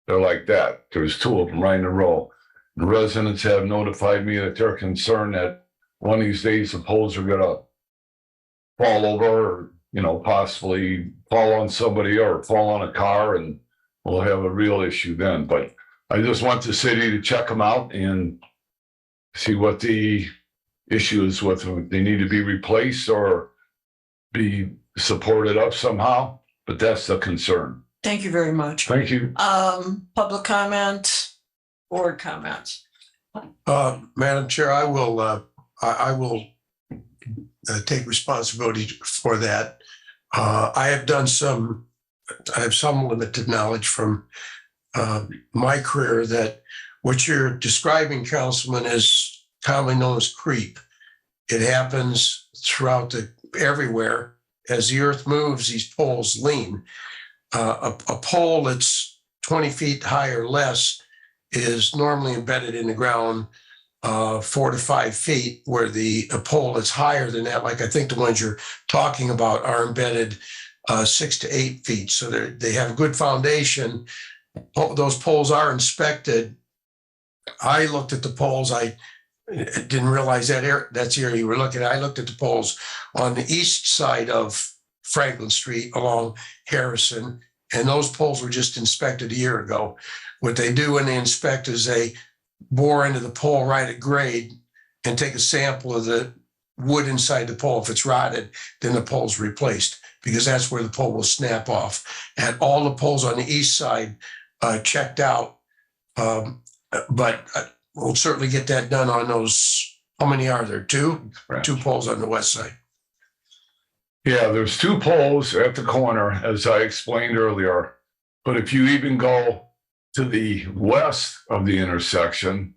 They're like that. There's 2 of them right in a row. The residents have notified me that they're concerned that one of these days the poles are gonna fall over, or possibly fall on somebody or fall on a car, and we'll have a real issue then. But I just want the city to check them out and see what the issue is with them. They need to be replaced or be supported up somehow, but that's the concern. Thank you very much. Thank you. Public comment, board comments. Madam Chair, I will take responsibility for that. I have some limited knowledge from my career that what you're describing, Councilman, is commonly known as creep. It happens throughout everywhere. As the earth moves, these poles lean. A pole that's 20 feet high or less is normally embedded in the ground 4 to 5 feet, where a pole that's higher than that, like I think the ones you're talking about, are embedded 6 to 8 feet. So they have a good foundation. Those poles are inspected. I looked at the poles. I didn't realize that's the area you were looking at. I looked at the poles on the east side of Franklin Street along Harrison, and those poles were just inspected a year ago. What they do when they inspect is they bore into the pole right at grade and take a sample of the wood inside the pole. If it's rotted, then the pole's replaced, because that's where the pole will snap off. And all the poles on the east side checked out, but we'll certainly get that done on those. How many are there? Two poles on the west side. Yeah, there's 2 poles at the corner, as I explained earlier. But if you even go to the west of the intersection,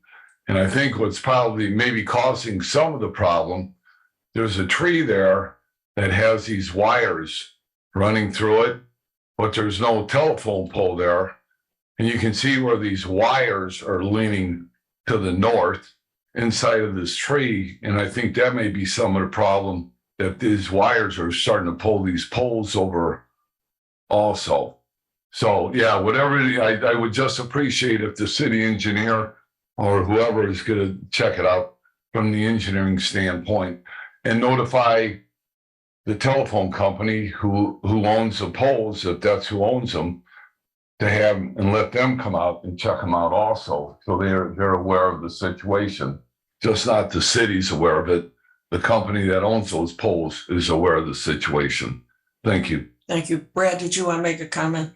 and I think what's probably maybe causing some of the problem, there's a tree there that has these wires running through it, but there's no telephone pole there. And you can see where these wires are leaning to the north inside of this tree. And I think that may be some of the problem, that these wires are starting to pull these poles over also. So yeah, whatever, I would just appreciate if the city engineer or whoever is going to check it out from the engineering standpoint and notify the telephone company who owns the poles, if that's who owns them, to have and let them come out and check them out also, so they're aware of the situation. Just not the city's aware of it. The company that owns those poles is aware of the situation. Thank you. Thank you. Brad, did you want to make a comment?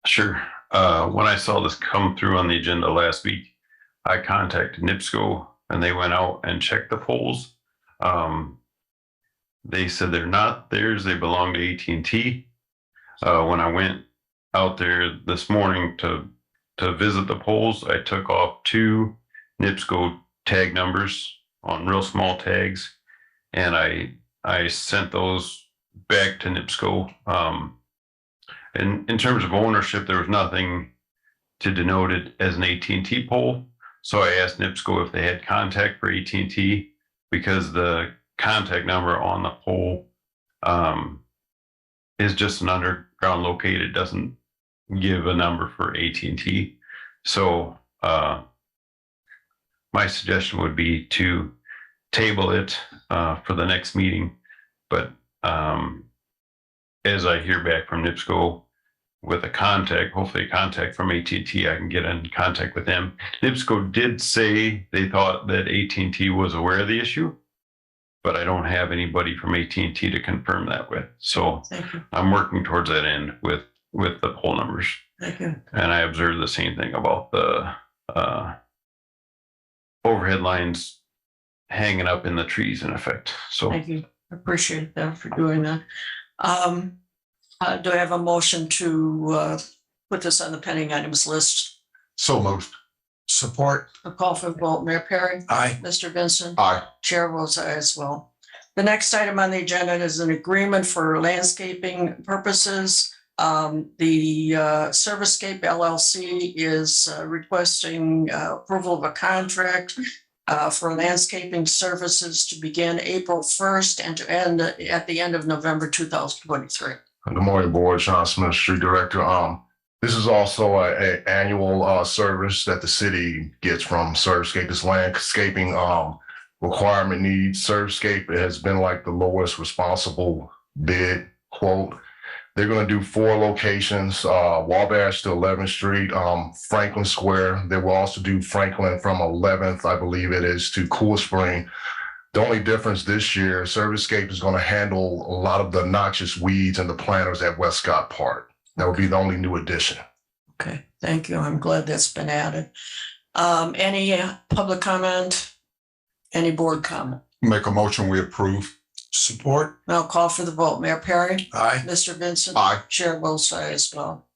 Sure. When I saw this come through on the agenda last week, I contacted NIPSCO and they went out and checked the poles. They said they're not theirs. They belong to AT&T. When I went out there this morning to visit the poles, I took off 2 NIPSCO tag numbers on real small tags, and I sent those back to NIPSCO. And in terms of ownership, there was nothing to denote it as an AT&T pole. So I asked NIPSCO if they had contact for AT&T, because the contact number on the pole is just an underground located. It doesn't give a number for AT&T. So my suggestion would be to table it for the next meeting. But as I hear back from NIPSCO with a contact, hopefully a contact from AT&T, I can get in contact with them. NIPSCO did say they thought that AT&T was aware of the issue, but I don't have anybody from AT&T to confirm that with. So I'm working towards that end with the poll numbers. Thank you. And I observed the same thing about the overhead lines hanging up in the trees in effect. So Thank you. I appreciate that for doing that. Do I have a motion to put this on the pending items list? So moved. Support. A call for vote. Mayor Perry? Aye. Mr. Vincent? Aye. Chair votes aye as well. The next item on the agenda is an agreement for landscaping purposes. The Servicescape LLC is requesting approval of a contract for landscaping services to begin April 1st and to end at the end of November 2023. Good morning, Board. Sean Smith, Street Director. This is also an annual service that the city gets from Servicescape. It's landscaping requirement needs. Servicescape has been like the lowest responsible bid quote. They're going to do 4 locations, Wabash to 11th Street, Franklin Square. They will also do Franklin from 11th, I believe it is, to Cool Spring. The only difference this year, Servicescape is going to handle a lot of the noxious weeds and the planters at Westcott Park. That would be the only new addition. Okay, Thank you. I'm glad that's been added. Any public comment? Any board comment? Make a motion, we approve. Support. I'll call for the vote. Mayor Perry? Aye. Mr. Vincent? Aye. Chair votes aye as well.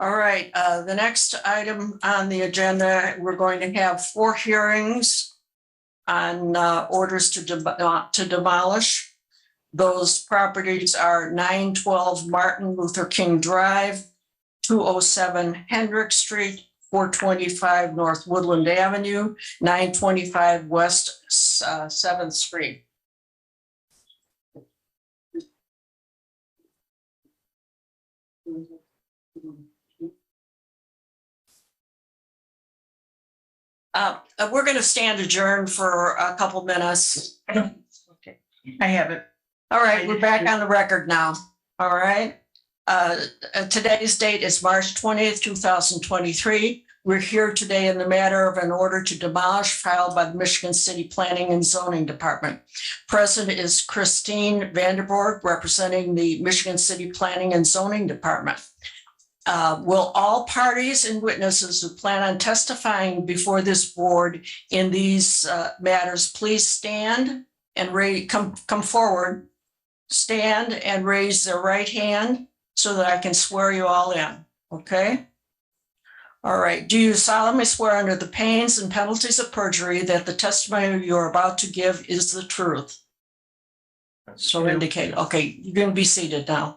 All right, the next item on the agenda, we're going to have 4 hearings on orders to demolish. Those properties are 912 Martin Luther King Drive, 207 Hendrick Street, 425 North Woodland Avenue, 925 West 7th Street. We're going to stand adjourned for a couple minutes. I have it. All right, we're back on the record now. All right. Today's date is March 20th, 2023. We're here today in the matter of an order to demolish filed by the Michigan City Planning and Zoning Department. Present is Christine Vanderborg, representing the Michigan City Planning and Zoning Department. Will all parties and witnesses who plan on testifying before this board in these matters please stand and come forward, stand and raise their right hand so that I can swear you all in, okay? All right, do you solemnly swear under the pains and penalties of perjury that the testimony you're about to give is the truth? So indicate, okay, you're going to be seated now.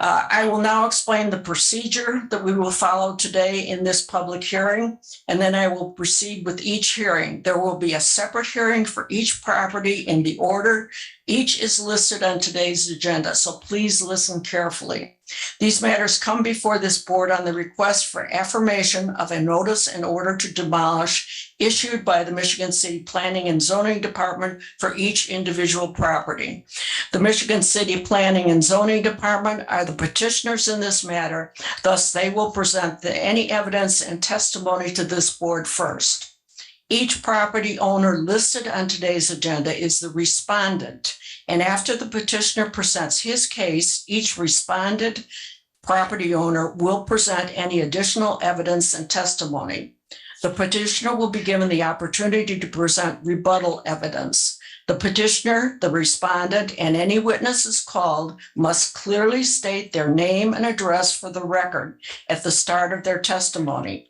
I will now explain the procedure that we will follow today in this public hearing, and then I will proceed with each hearing. There will be a separate hearing for each property in the order. Each is listed on today's agenda, so please listen carefully. These matters come before this board on the request for affirmation of a notice in order to demolish issued by the Michigan City Planning and Zoning Department for each individual property. The Michigan City Planning and Zoning Department are the petitioners in this matter, thus they will present any evidence and testimony to this board first. Each property owner listed on today's agenda is the respondent, and after the petitioner presents his case, each respondent property owner will present any additional evidence and testimony. The petitioner will be given the opportunity to present rebuttal evidence. The petitioner, the respondent, and any witnesses called must clearly state their name and address for the record at the start of their testimony.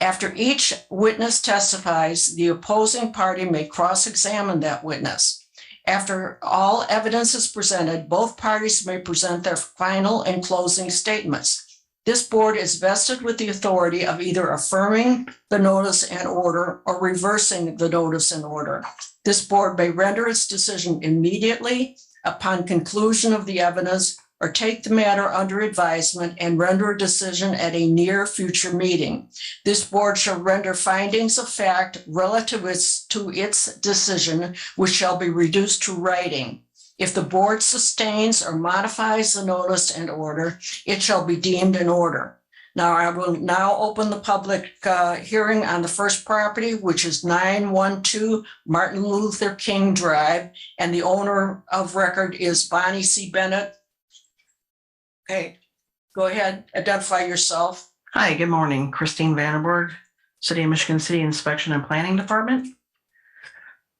After each witness testifies, the opposing party may cross-examine that witness. After all evidence is presented, both parties may present their final and closing statements. This board is vested with the authority of either affirming the notice and order or reversing the notice and order. This board may render its decision immediately upon conclusion of the evidence or take the matter under advisement and render a decision at a near future meeting. This board shall render findings of fact relative to its decision, which shall be reduced to writing. If the board sustains or modifies the notice and order, it shall be deemed an order. Now, I will now open the public hearing on the first property, which is 912 Martin Luther King Drive, and the owner of record is Bonnie C. Bennett. Okay, go ahead, identify yourself. Hi, good morning. Christine Vanderborg, City of Michigan City Inspection and Planning Department.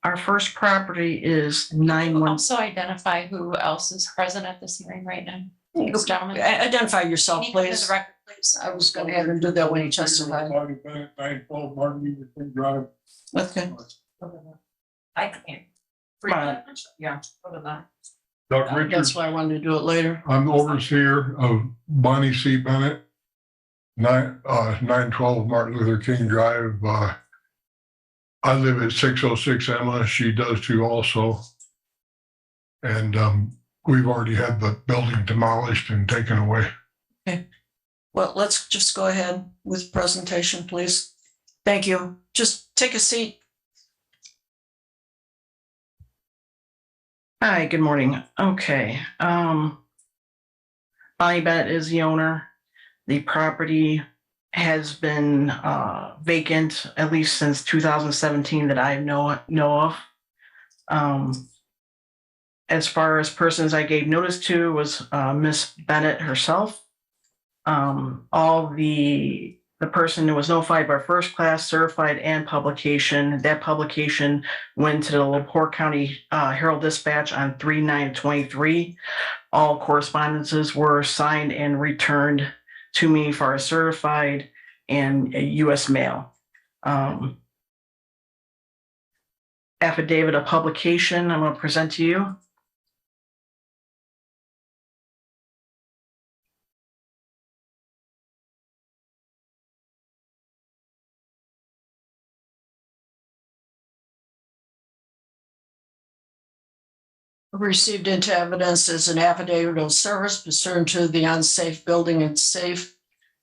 Our first property is 912. Also identify who else is present at this hearing right now. This gentleman. Identify yourself, Can you come to please. the record, please? I was going to have him do that when he testified. Okay. I can't. Come on. Yeah. Hold on. Doug Richards, That's why I wanted to do it later. I'm the overseer of Bonnie C. Bennett, 912 Martin Luther King Drive. I live at 606 Emma. She does too also. And we've already had the building demolished and taken away. Okay. Well, let's just go ahead with presentation, please. Thank you. Just take a seat. Hi, good morning. Okay. Bonnie Bennett is the owner. The property has been vacant at least since 2017 that I know of. As far as persons I gave notice to was Miss Bennett herself. All the person who was notified by first class, certified, and publication. That publication went to the LaPorte County Herald Dispatch on 3/9/23. All correspondences were signed and returned to me for a certified and a U.S. mail. Affidavit of publication I'm going to present to you. Received into evidence is an affidavit of service pursuant to the Unsafe Building and Safe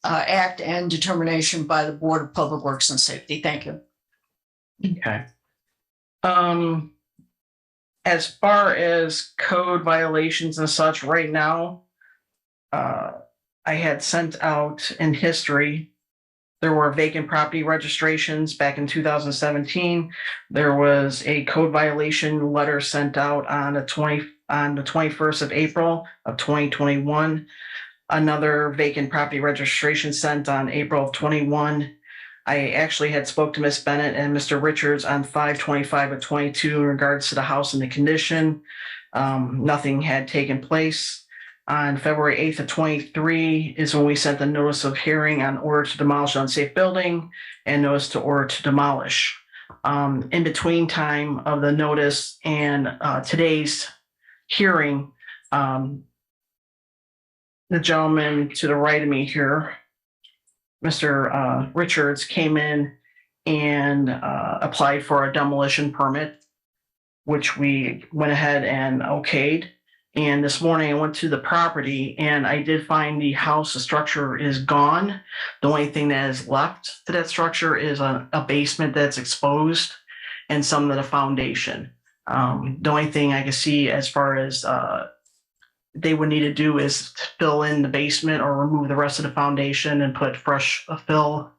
Act and determination by the Board of Public Works and Safety. Thank you. Okay. As far as code violations and such, right now, I had sent out in history. There were vacant property registrations back in 2017. There was a code violation letter sent out on the 21st of April of 2021. Another vacant property registration sent on April of 21. I actually had spoke to Miss Bennett and Mr. Richards on 5/25 of 22 in regards to the house and the condition. Nothing had taken place. On February 8th of 23 is when we sent the notice of hearing on order to demolish unsafe building and notice to order to demolish. In between time of the notice and today's hearing, the gentleman to the right of me here, Mr. Richards, came in and applied for a demolition permit, which we went ahead and okayed. And this morning I went to the property and I did find the house, the structure is gone. The only thing that is left to that structure is a basement that's exposed and some of the foundation. The only thing I can see as far as they would need to do is fill in the basement or remove the rest of the foundation and put fresh fill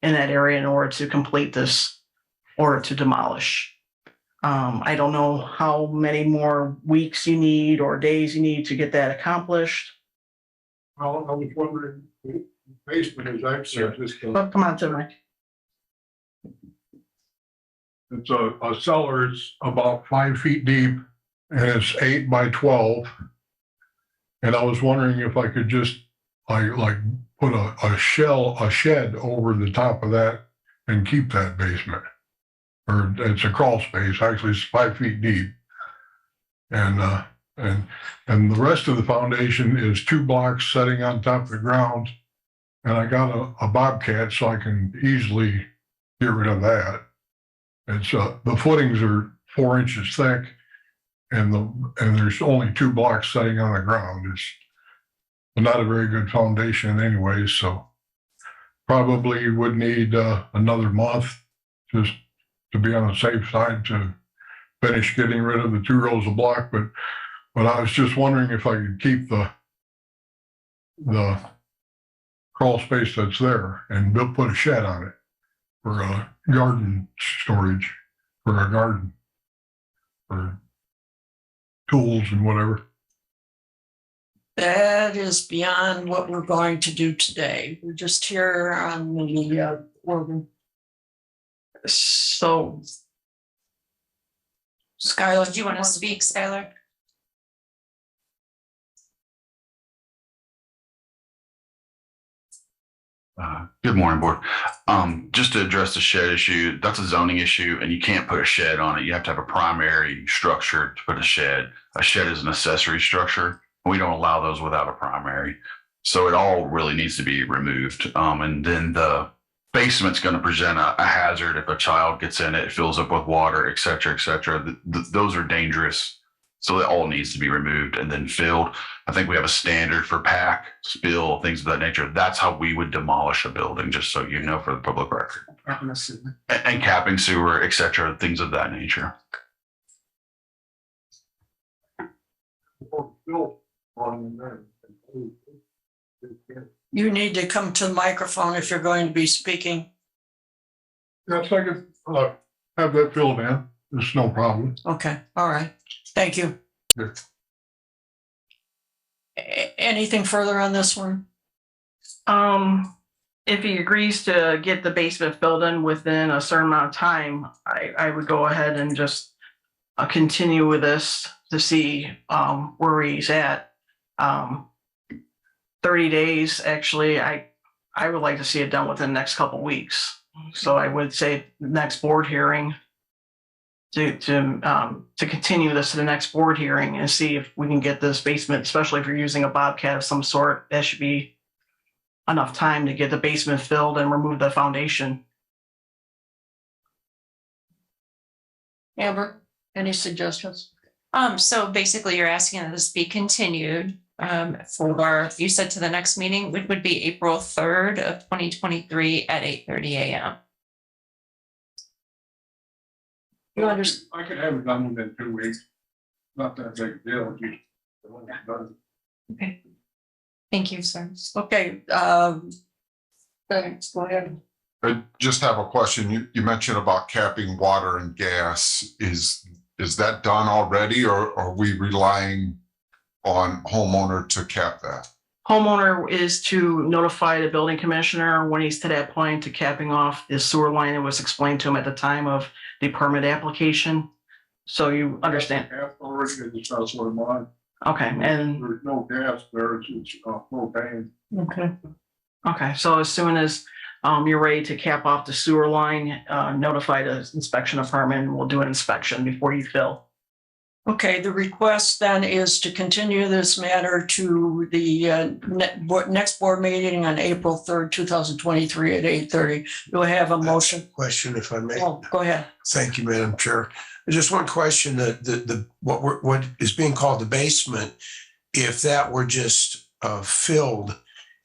in that area in order to complete this order to demolish. I don't know how many more weeks you need or days you need to get that accomplished. Well, I was wondering, the basement is access this. But come on to me. It's a cellar, it's about 5 feet deep and it's 8 by 12. And I was wondering if I could just like put a shed over the top of that and keep that basement. Or it's a crawl space, actually it's 5 feet deep. And the rest of the foundation is 2 blocks setting on top of the ground. And I got a bobcat so I can easily get rid of that. It's the footings are 4 inches thick and there's only 2 blocks setting on the ground. It's not a very good foundation anyway, so probably would need another month just to be on the safe side to finish getting rid of the 2 rows of block. But I was just wondering if I could keep the crawl space that's there and put a shed on it for a garden storage, for a garden, for tools and whatever. That is beyond what we're going to do today. We're just here on the organ. So, Skylar, Do you want to speak, Skylar? Good morning, board. Just to address the shed issue, that's a zoning issue and you can't put a shed on it. You have to have a primary structure to put a shed. A shed is an accessory structure. We don't allow those without a primary. So it all really needs to be removed. And then the basement's going to present a hazard if a child gets in it, it fills up with water, et cetera, et cetera. Those are dangerous. So it all needs to be removed and then filled. I think we have a standard for pack, spill, things of that nature. That's how we would demolish a building, just so you know, for the public record. And capping sewer, et cetera, things of that nature. you need to come to the microphone if you're going to be speaking. Yes, I could have that filled in. There's no problem. Okay, all right. Thank you. Yeah. Anything further on this one? If he agrees to get the basement filled in within a certain amount of time, I would go ahead and just continue with this to see where he's at. 30 days, actually, I would like to see it done within the next couple weeks. So I would say next board hearing to continue this to the next board hearing and see if we can get this basement, especially if you're using a Bobcat of some sort, that should be enough time to get the basement filled and remove the foundation. Amber, any suggestions? So basically you're asking that this be continued for, you said to the next meeting, which would be April 3rd of 2023 at 8:30 a.m. You understand? I could have it done within 2 weeks. Not that big a deal. Okay. Thank you, sir. Okay, thanks, go ahead. I just have a question. You mentioned about capping water and gas. Is that done already, or are we relying on homeowner to cap that? Homeowner is to notify the building commissioner when he's to that point to capping off the sewer line that was explained to him at the time of the permit application. So you understand. Already in the south side of mine. Okay, and There's no gas there, it's propane. okay. Okay, so as soon as you're ready to cap off the sewer line, notify the inspection department, and we'll do an inspection before you fill. Okay, the request then is to continue this matter to the next board meeting on April 3rd, 2023 at 8:30. Do I have a motion? Question, if I may. Oh, go ahead. Thank you, Madam Chair. Just one question, what is being called the basement, if that were just filled,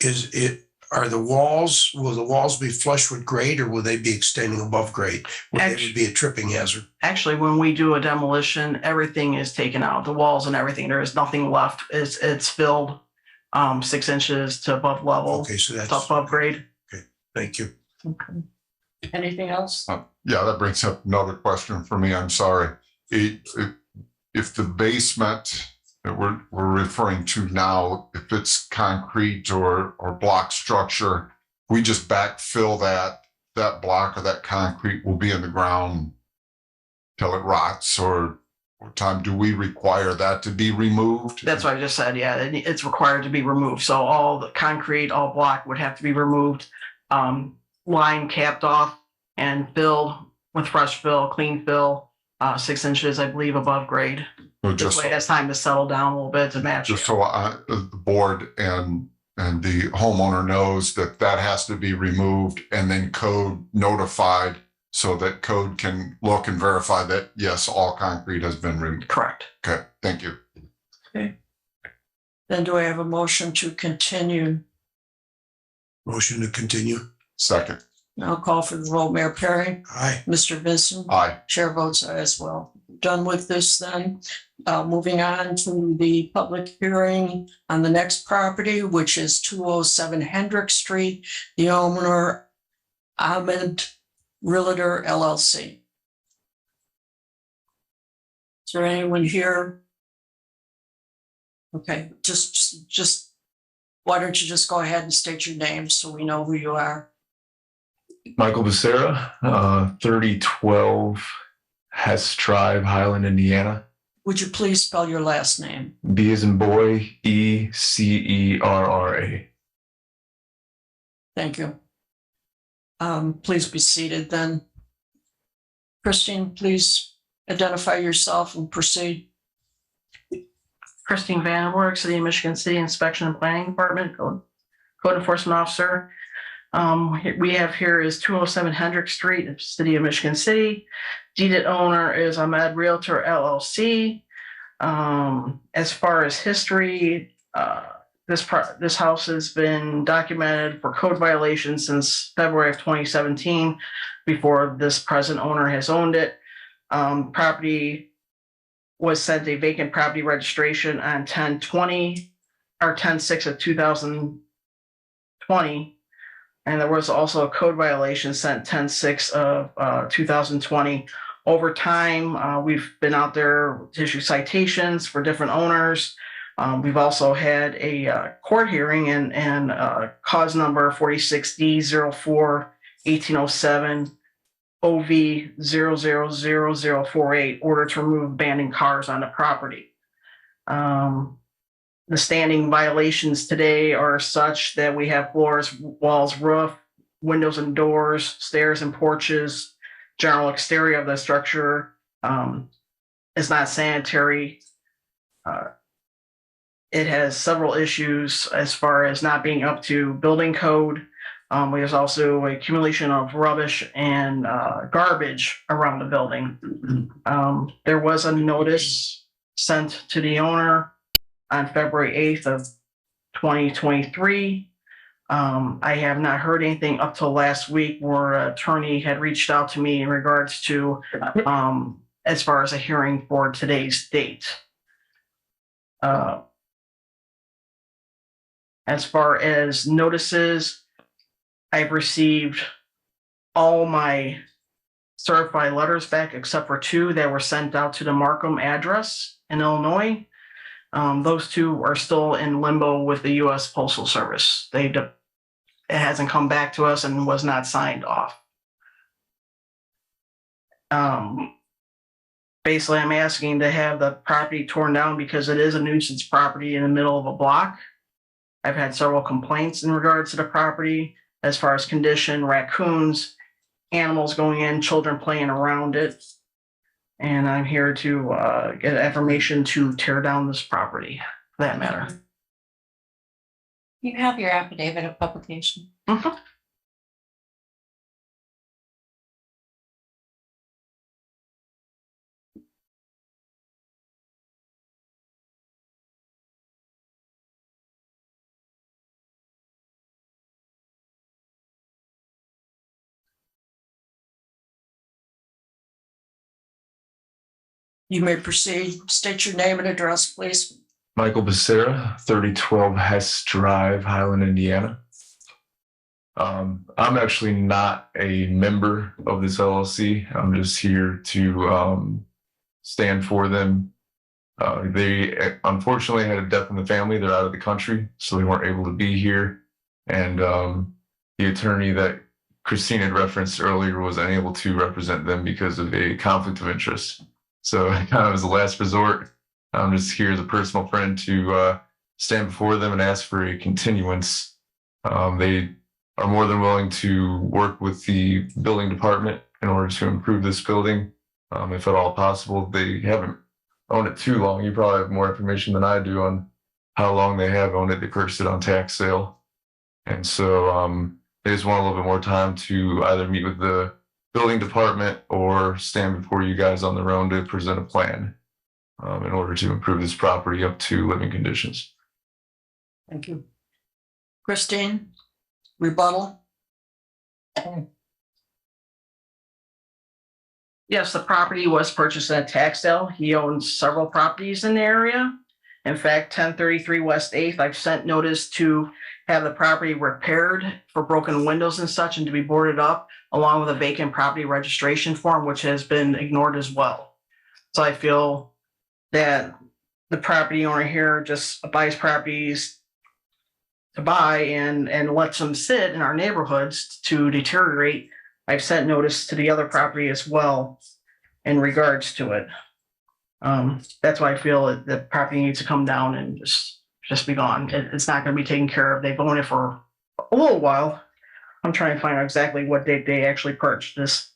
will the walls be flush with grade, or will they be extending above grade? Would they be a tripping hazard? Actually, when we do a demolition, everything is taken out, the walls and everything. There is nothing left. It's filled 6 inches to above level. Okay, so that's above grade. Okay, thank you. Okay. Anything else? Yeah, that brings up another question for me. I'm sorry. If the basement that we're referring to now, if it's concrete or block structure, we just backfill that block or that concrete will be in the ground till it rots, or what time do we require that to be removed? That's what I just said. Yeah, it's required to be removed. So all the concrete, all block would have to be removed, line capped off and filled with fresh fill, clean fill, 6 inches, I believe, above grade. So This way it has time to settle down a little bit to match. Just so the board and the homeowner knows that has to be removed, and then code notified so that code can look and verify that, yes, all concrete has been removed. Correct. Okay, thank you. Okay. Then do I have a motion to continue? Motion to continue. Second. I'll call for the roll. Mayor Perry? Aye. Mr. Vincent? Aye. Chair votes aye as well. Done with this then. Moving on to the public hearing on the next property, which is 207 Hendrick Street, the owner Ahmed Realtor LLC. Is there anyone here? Okay, just why don't you just go ahead and state your name so we know who you are? Michael Becerra, 3012 Hess Drive, Highland, Indiana. Would you please spell your last name? B as in boy, Ecerra. Thank you. Please be seated then. Christine, please identify yourself and proceed. Christine Vandenberg, City of Michigan City Inspection and Planning Department, Code Enforcement Officer. We have here is 207 Hendrick Street, City of Michigan City. Deeded owner is Ahmed Realtor LLC. As far as history, this house has been documented for code violations since February of 2017, before this present owner has owned it. Property was sent a vacant property registration on 10/20 or 10/6 of 2020. And there was also a code violation sent 10/6 of 2020. Over time, we've been out there to issue citations for different owners. We've also had a court hearing and cause number 46D04-1807 OV 000048, order to remove abandoned cars on the property. The standing violations today are such that we have floors, walls, roof, windows and doors, stairs and porches, general exterior of the structure is not sanitary. It has several issues as far as not being up to building code. There's also accumulation of rubbish and garbage around the building. There was a notice sent to the owner on February 8th of 2023. I have not heard anything up till last week where an attorney had reached out to me in regards to as far as a hearing for today's date. As far as notices, I've received all my certified letters back except for 2 that were sent out to the Markham address in Illinois. Those 2 are still in limbo with the U.S. Postal Service. It hasn't come back to us and was not signed off. Basically, I'm asking to have the property torn down because it is a nuisance property in the middle of a block. I've had several complaints in regards to the property as far as condition, raccoons, animals going in, children playing around it. And I'm here to get information to tear down this property, for that matter. You have your affidavit of publication. Mhm. You may proceed. State your name and address, please. Michael Becerra, 3012 Hess Drive, Highland, Indiana. I'm actually not a member of this LLC. I'm just here to stand for them. They unfortunately had a death in the family. They're out of the country, so they weren't able to be here. And the attorney that Christine had referenced earlier was unable to represent them because of a conflict of interest. So kind of as a last resort, I'm just here as a personal friend to stand before them and ask for a continuance. They are more than willing to work with the building department in order to improve this building, if at all possible. They haven't owned it too long. You probably have more information than I do on how long they have owned it. They purchased it on tax sale. And so they just want a little bit more time to either meet with the building department or stand before you guys on their own to present a plan in order to improve this property up to living conditions. Thank you. Christine, rebuttal? Yes, the property was purchased at tax sale. He owns several properties in the area. In fact, 1033 West 8th, I've sent notice to have the property repaired for broken windows and such and to be boarded up, along with a vacant property registration form, which has been ignored as well. So I feel that the property owner here just buys properties to buy and lets them sit in our neighborhoods to deteriorate. I've sent notice to the other property as well in regards to it. That's why I feel that the property needs to come down and just be gone. It's not going to be taken care of. They've owned it for a little while. I'm trying to find out exactly what date they actually purchased this.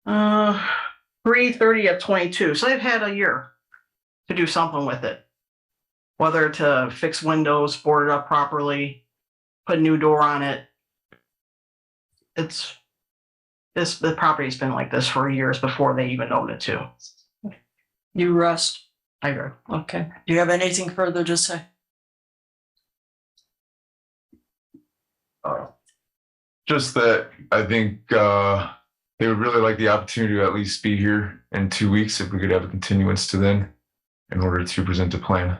3/30/22. So they've had a year to do something with it. Whether to fix windows, board it up properly, put a new door on it. The property's been like this for years before they even owned it too. You rest. I agree. Okay. Do you have anything further to say? Just that I think they would really like the opportunity to at least be here in 2 weeks if we could have a continuance to then in order to present a plan.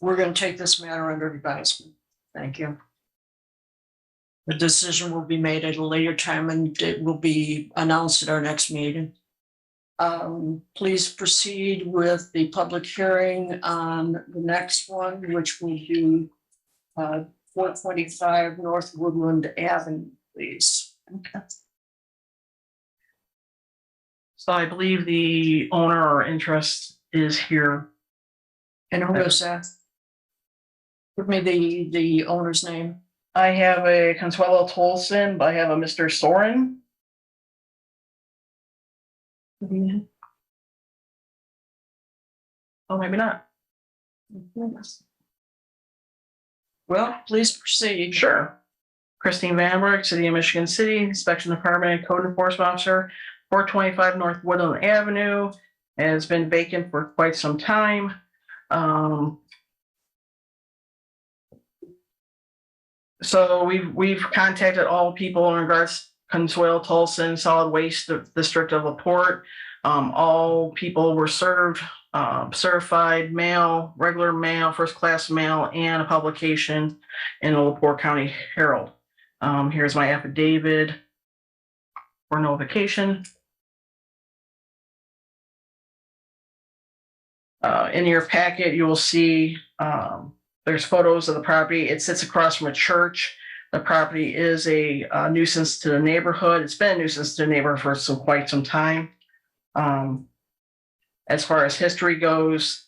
We're going to take this matter under advisement. Thank you. The decision will be made at a later time and it will be announced at our next meeting. Please proceed with the public hearing on the next one, which will be 425 North Woodland Avenue, please. Okay. So I believe the owner or interest is here. And who is that? Give me the owner's name. I have a Consuelo Tolson, but I have a Mr. Soren. Oh, maybe not. Well, please proceed. Sure. Christine Vanberg, City of Michigan City, Inspection Department, Code Enforcement Officer, 425 North Woodland Avenue. Has been vacant for quite some time. So we've contacted all people in regards to Consuelo Tolson, Solid Waste District of LaPorte. All people were served certified mail, regular mail, first class mail, and a publication in the LaPorte County Herald. Here's my affidavit for notification. In your packet, you will see there's photos of the property. It sits across from a church. The property is a nuisance to the neighborhood. It's been a nuisance to the neighborhood for quite some time. As far as history goes,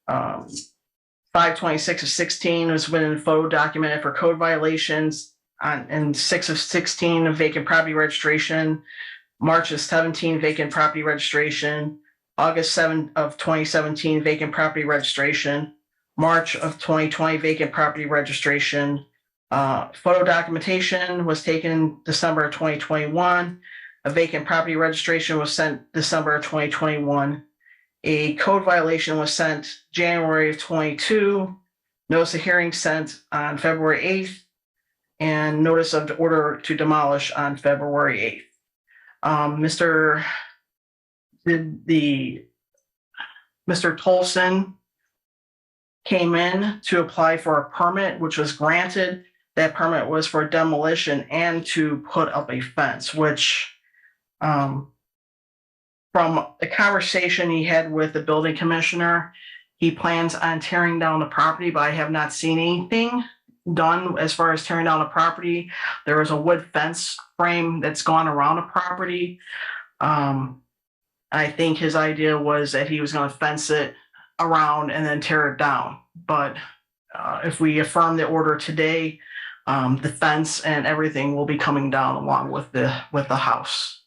526 of 16 was when photo documented for code violations, and 6 of 16 of vacant property registration, March of 17 vacant property registration, August 7 of 2017 vacant property registration, March of 2020 vacant property registration. Photo documentation was taken December of 2021. A vacant property registration was sent December of 2021. A code violation was sent January of 22. Notice of hearing sent on February 8th, and notice of the order to demolish on February 8th. Mr. Tolson came in to apply for a permit, which was granted. That permit was for demolition and to put up a fence, which from the conversation he had with the building commissioner, he plans on tearing down the property, but I have not seen anything done as far as tearing down the property. There is a wood fence frame that's gone around the property. I think his idea was that he was going to fence it around and then tear it down. But if we affirm the order today, the fence and everything will be coming down along with the house.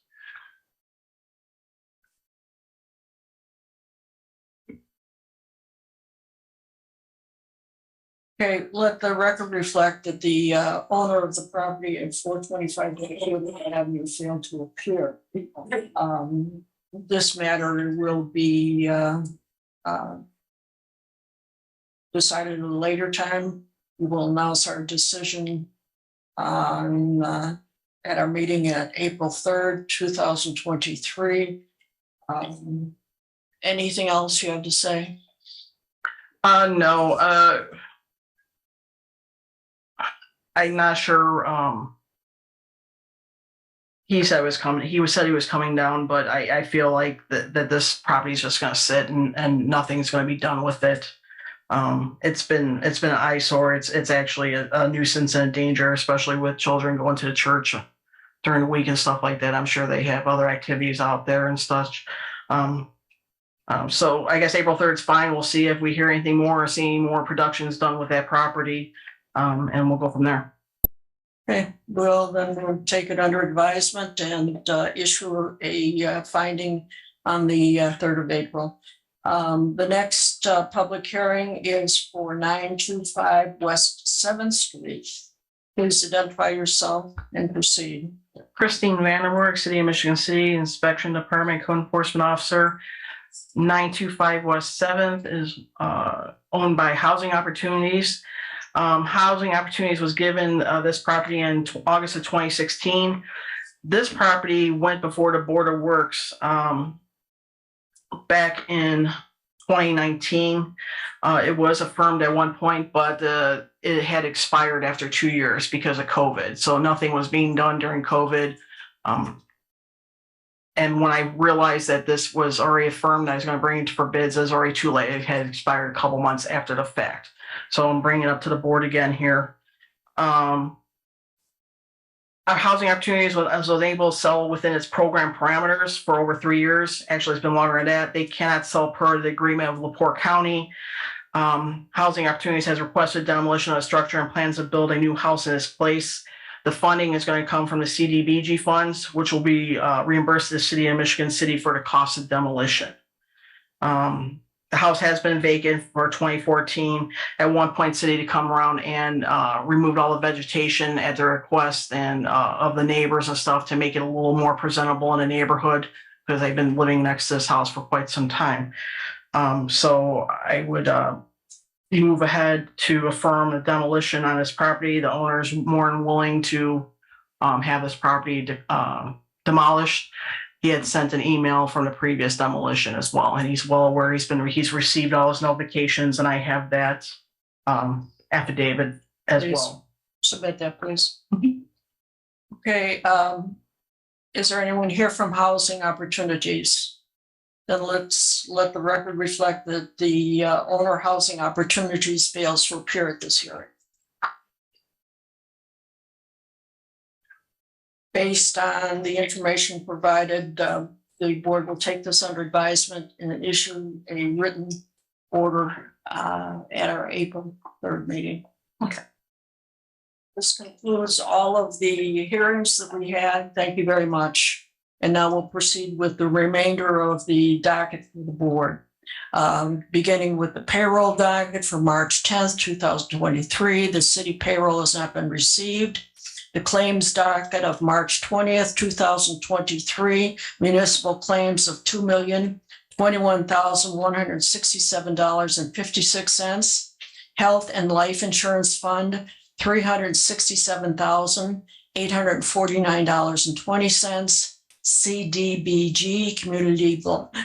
Okay, let the record reflect that the owner of the property at 425 Avenue failed to appear. This matter will be decided at a later time. We will announce our decision on at our meeting at April 3rd, 2023. Anything else you have to say? No. I'm not sure. He said it was coming. He said he was coming down, but I feel like that this property is just going to sit and nothing's going to be done with it. It's been an eyesore. It's actually a nuisance and a danger, especially with children going to the church during the week and stuff like that. I'm sure they have other activities out there and such. So I guess April 3rd is fine. We'll see if we hear anything more or see any more productions done with that property. And we'll go from there. Okay, well, then we'll take it under advisement and issue a finding on the 3rd of April. The next public hearing is for 925 West 7th Street. Please identify yourself and proceed. Christine Vanderwerk, City of Michigan City, Inspection Department, Code Enforcement Officer. 925 West 7th is owned by Housing Opportunities. Housing Opportunities was given this property in August of 2016. This property went before the Board of Works back in 2019. It was affirmed at one point, but it had expired after 2 years because of COVID. So nothing was being done during COVID. And when I realized that this was already affirmed, I was going to bring it for bids, it was already too late. It had expired a couple months after the fact. So I'm bringing it up to the board again here. Our housing opportunities was able to sell within its program parameters for over 3 years. Actually, it's been longer than that. They cannot sell per the agreement of LaPorte County. Housing Opportunities has requested demolition of a structure and plans to build a new house in its place. The funding is going to come from the CDBG funds, which will be reimbursed to the city of Michigan City for the cost of demolition. The house has been vacant for 2014. At one point, city to come around and removed all the vegetation at the request and of the neighbors and stuff to make it a little more presentable in the neighborhood because they've been living next to this house for quite some time. So I would move ahead to affirm the demolition on this property. The owner is more than willing to have this property demolished. He had sent an email from the previous demolition as well, and he's well aware. He's received all his notifications, and I have that affidavit as Please well. submit that, please. Okay, is there anyone here from Housing Opportunities? Then let's let the record reflect that the owner Housing Opportunities fails to appear at this hearing. Based on the information provided, the board will take this under advisement and issue a written order at our April 3rd meeting. Okay. This concludes all of the hearings that we had. Thank you very much. And now we'll proceed with the remainder of the docket for the board. Beginning with the payroll docket for March 10th, 2023. The city payroll has not been received. The claims docket of March 20th, 2023, municipal claims of $2,021,167.56. Health and life insurance fund, $367,849.20. CDBG, Community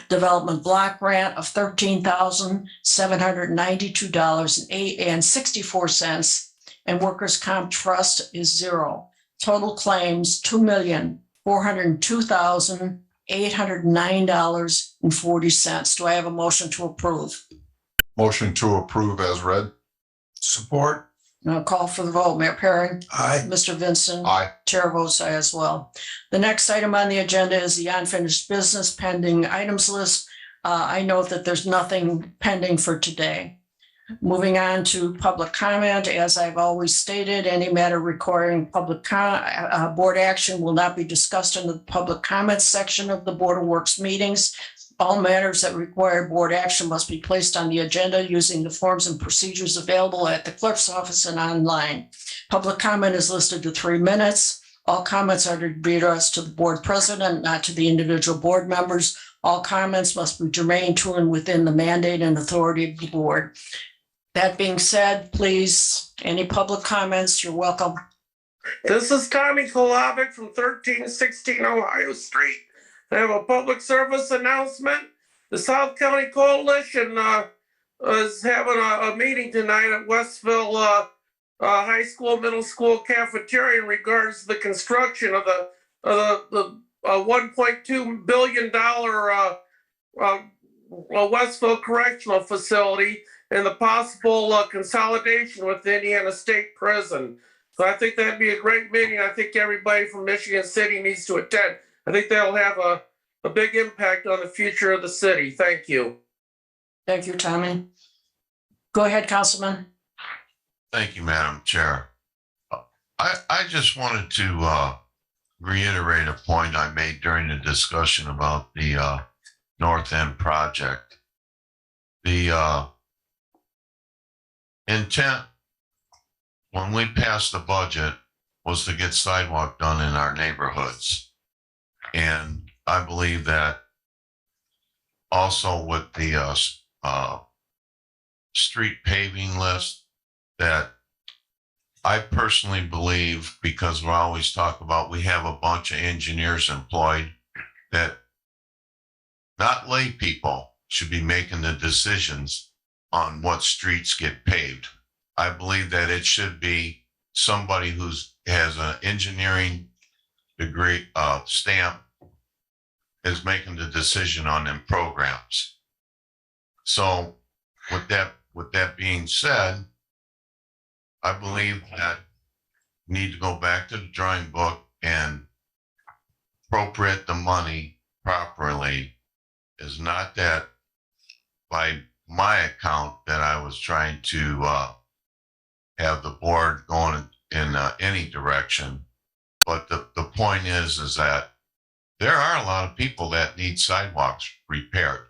Development Block Grant of $13,792.64. And Workers' Comp Trust is $0. Total claims, $2,402,809.40. Do I have a motion to approve? Motion to approve as read. Support. Now call for the vote. Mayor Perry. Aye. Mr. Vincent. Aye. Chair votes aye as well. The next item on the agenda is the unfinished business pending items list. I note that there's nothing pending for today. Moving on to public comment, as I've always stated, any matter requiring public board action will not be discussed in the public comments section of the Board of Works meetings. All matters that require board action must be placed on the agenda using the forms and procedures available at the clerk's office and online. Public comment is listed to 3 minutes. All comments are to be addressed to the board president, not to the individual board members. All comments must be germane to and within the mandate and authority of the board. That being said, please, any public comments, you're welcome. This is Tommy Kolovic from 1316 Ohio Street. I have a public service announcement. The South County Coalition is having a meeting tonight at Westville High School, Middle School cafeteria in regards to the construction of the $1.2 billion Westville Correctional Facility and the possible consolidation with the Indiana State Prison. So I think that'd be a great meeting. I think everybody from Michigan City needs to attend. I think that'll have a big impact on the future of the city. Thank you. Thank you, Tommy. Go ahead, Councilman. Thank you, Madam Chair. I just wanted to reiterate a point I made during the discussion about the North End project. The intent when we passed the budget was to get sidewalk done in our neighborhoods. And I believe that also with the street paving list, that I personally believe, because we always talk about we have a bunch of engineers employed, that not lay people should be making the decisions on what streets get paved. I believe that it should be somebody has an engineering degree stamp is making the decision on them programs. So with that being said, I believe that we need to go back to the drawing book and appropriate the money properly. Is not that by my account that I was trying to have the board going in any direction. But the point is that there are a lot of people that need sidewalks repaired.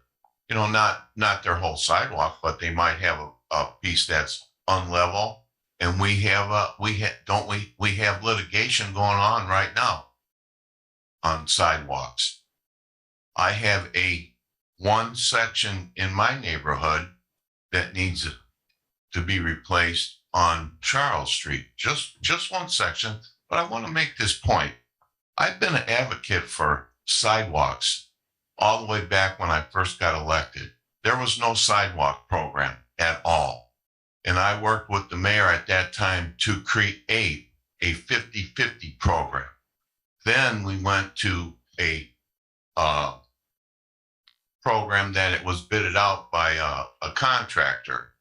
You know, not their whole sidewalk, but they might have a piece that's unlevel. And we have litigation going on right now on sidewalks. I have one section in my neighborhood that needs to be replaced on Charles Street. Just one section. But I want to make this point. I've been an advocate for sidewalks all the way back when I first got elected. There was no sidewalk program at all. And I worked with the mayor at that time to create a 50-50 program. Then we went to a program that it was bidded out by a contractor.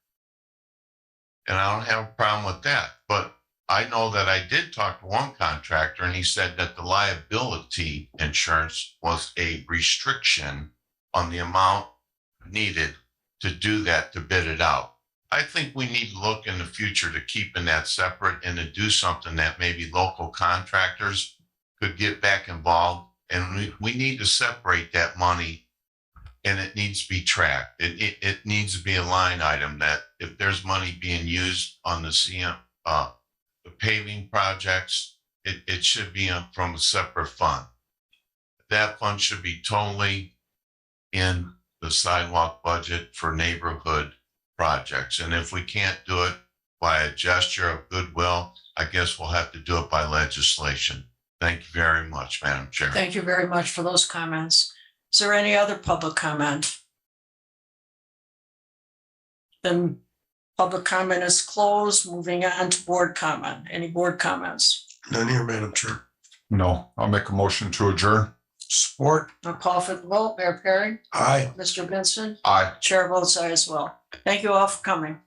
And I don't have a problem with that. But I know that I did talk to one contractor and he said that the liability insurance was a restriction on the amount needed to do that, to bid it out. I think we need to look in the future to keeping that separate and to do something that maybe local contractors could get back involved. And we need to separate that money, and it needs to be tracked. It needs to be a line item that if there's money being used on the paving projects, it should be from a separate fund. That fund should be totally in the sidewalk budget for neighborhood projects. And if we can't do it by a gesture of goodwill, I guess we'll have to do it by legislation. Thank you very much, Madam Chair. Thank you very much for those comments. Is there any other public comment? Then public comment is closed. Moving on to board comment. Any board comments? None here, Madam Chair. No, I'll make a motion to adjourn. Support. I'll call for the vote. Mayor Perry? Aye. Mr. Vincent? Aye. Chair votes aye as well. Thank you all for coming.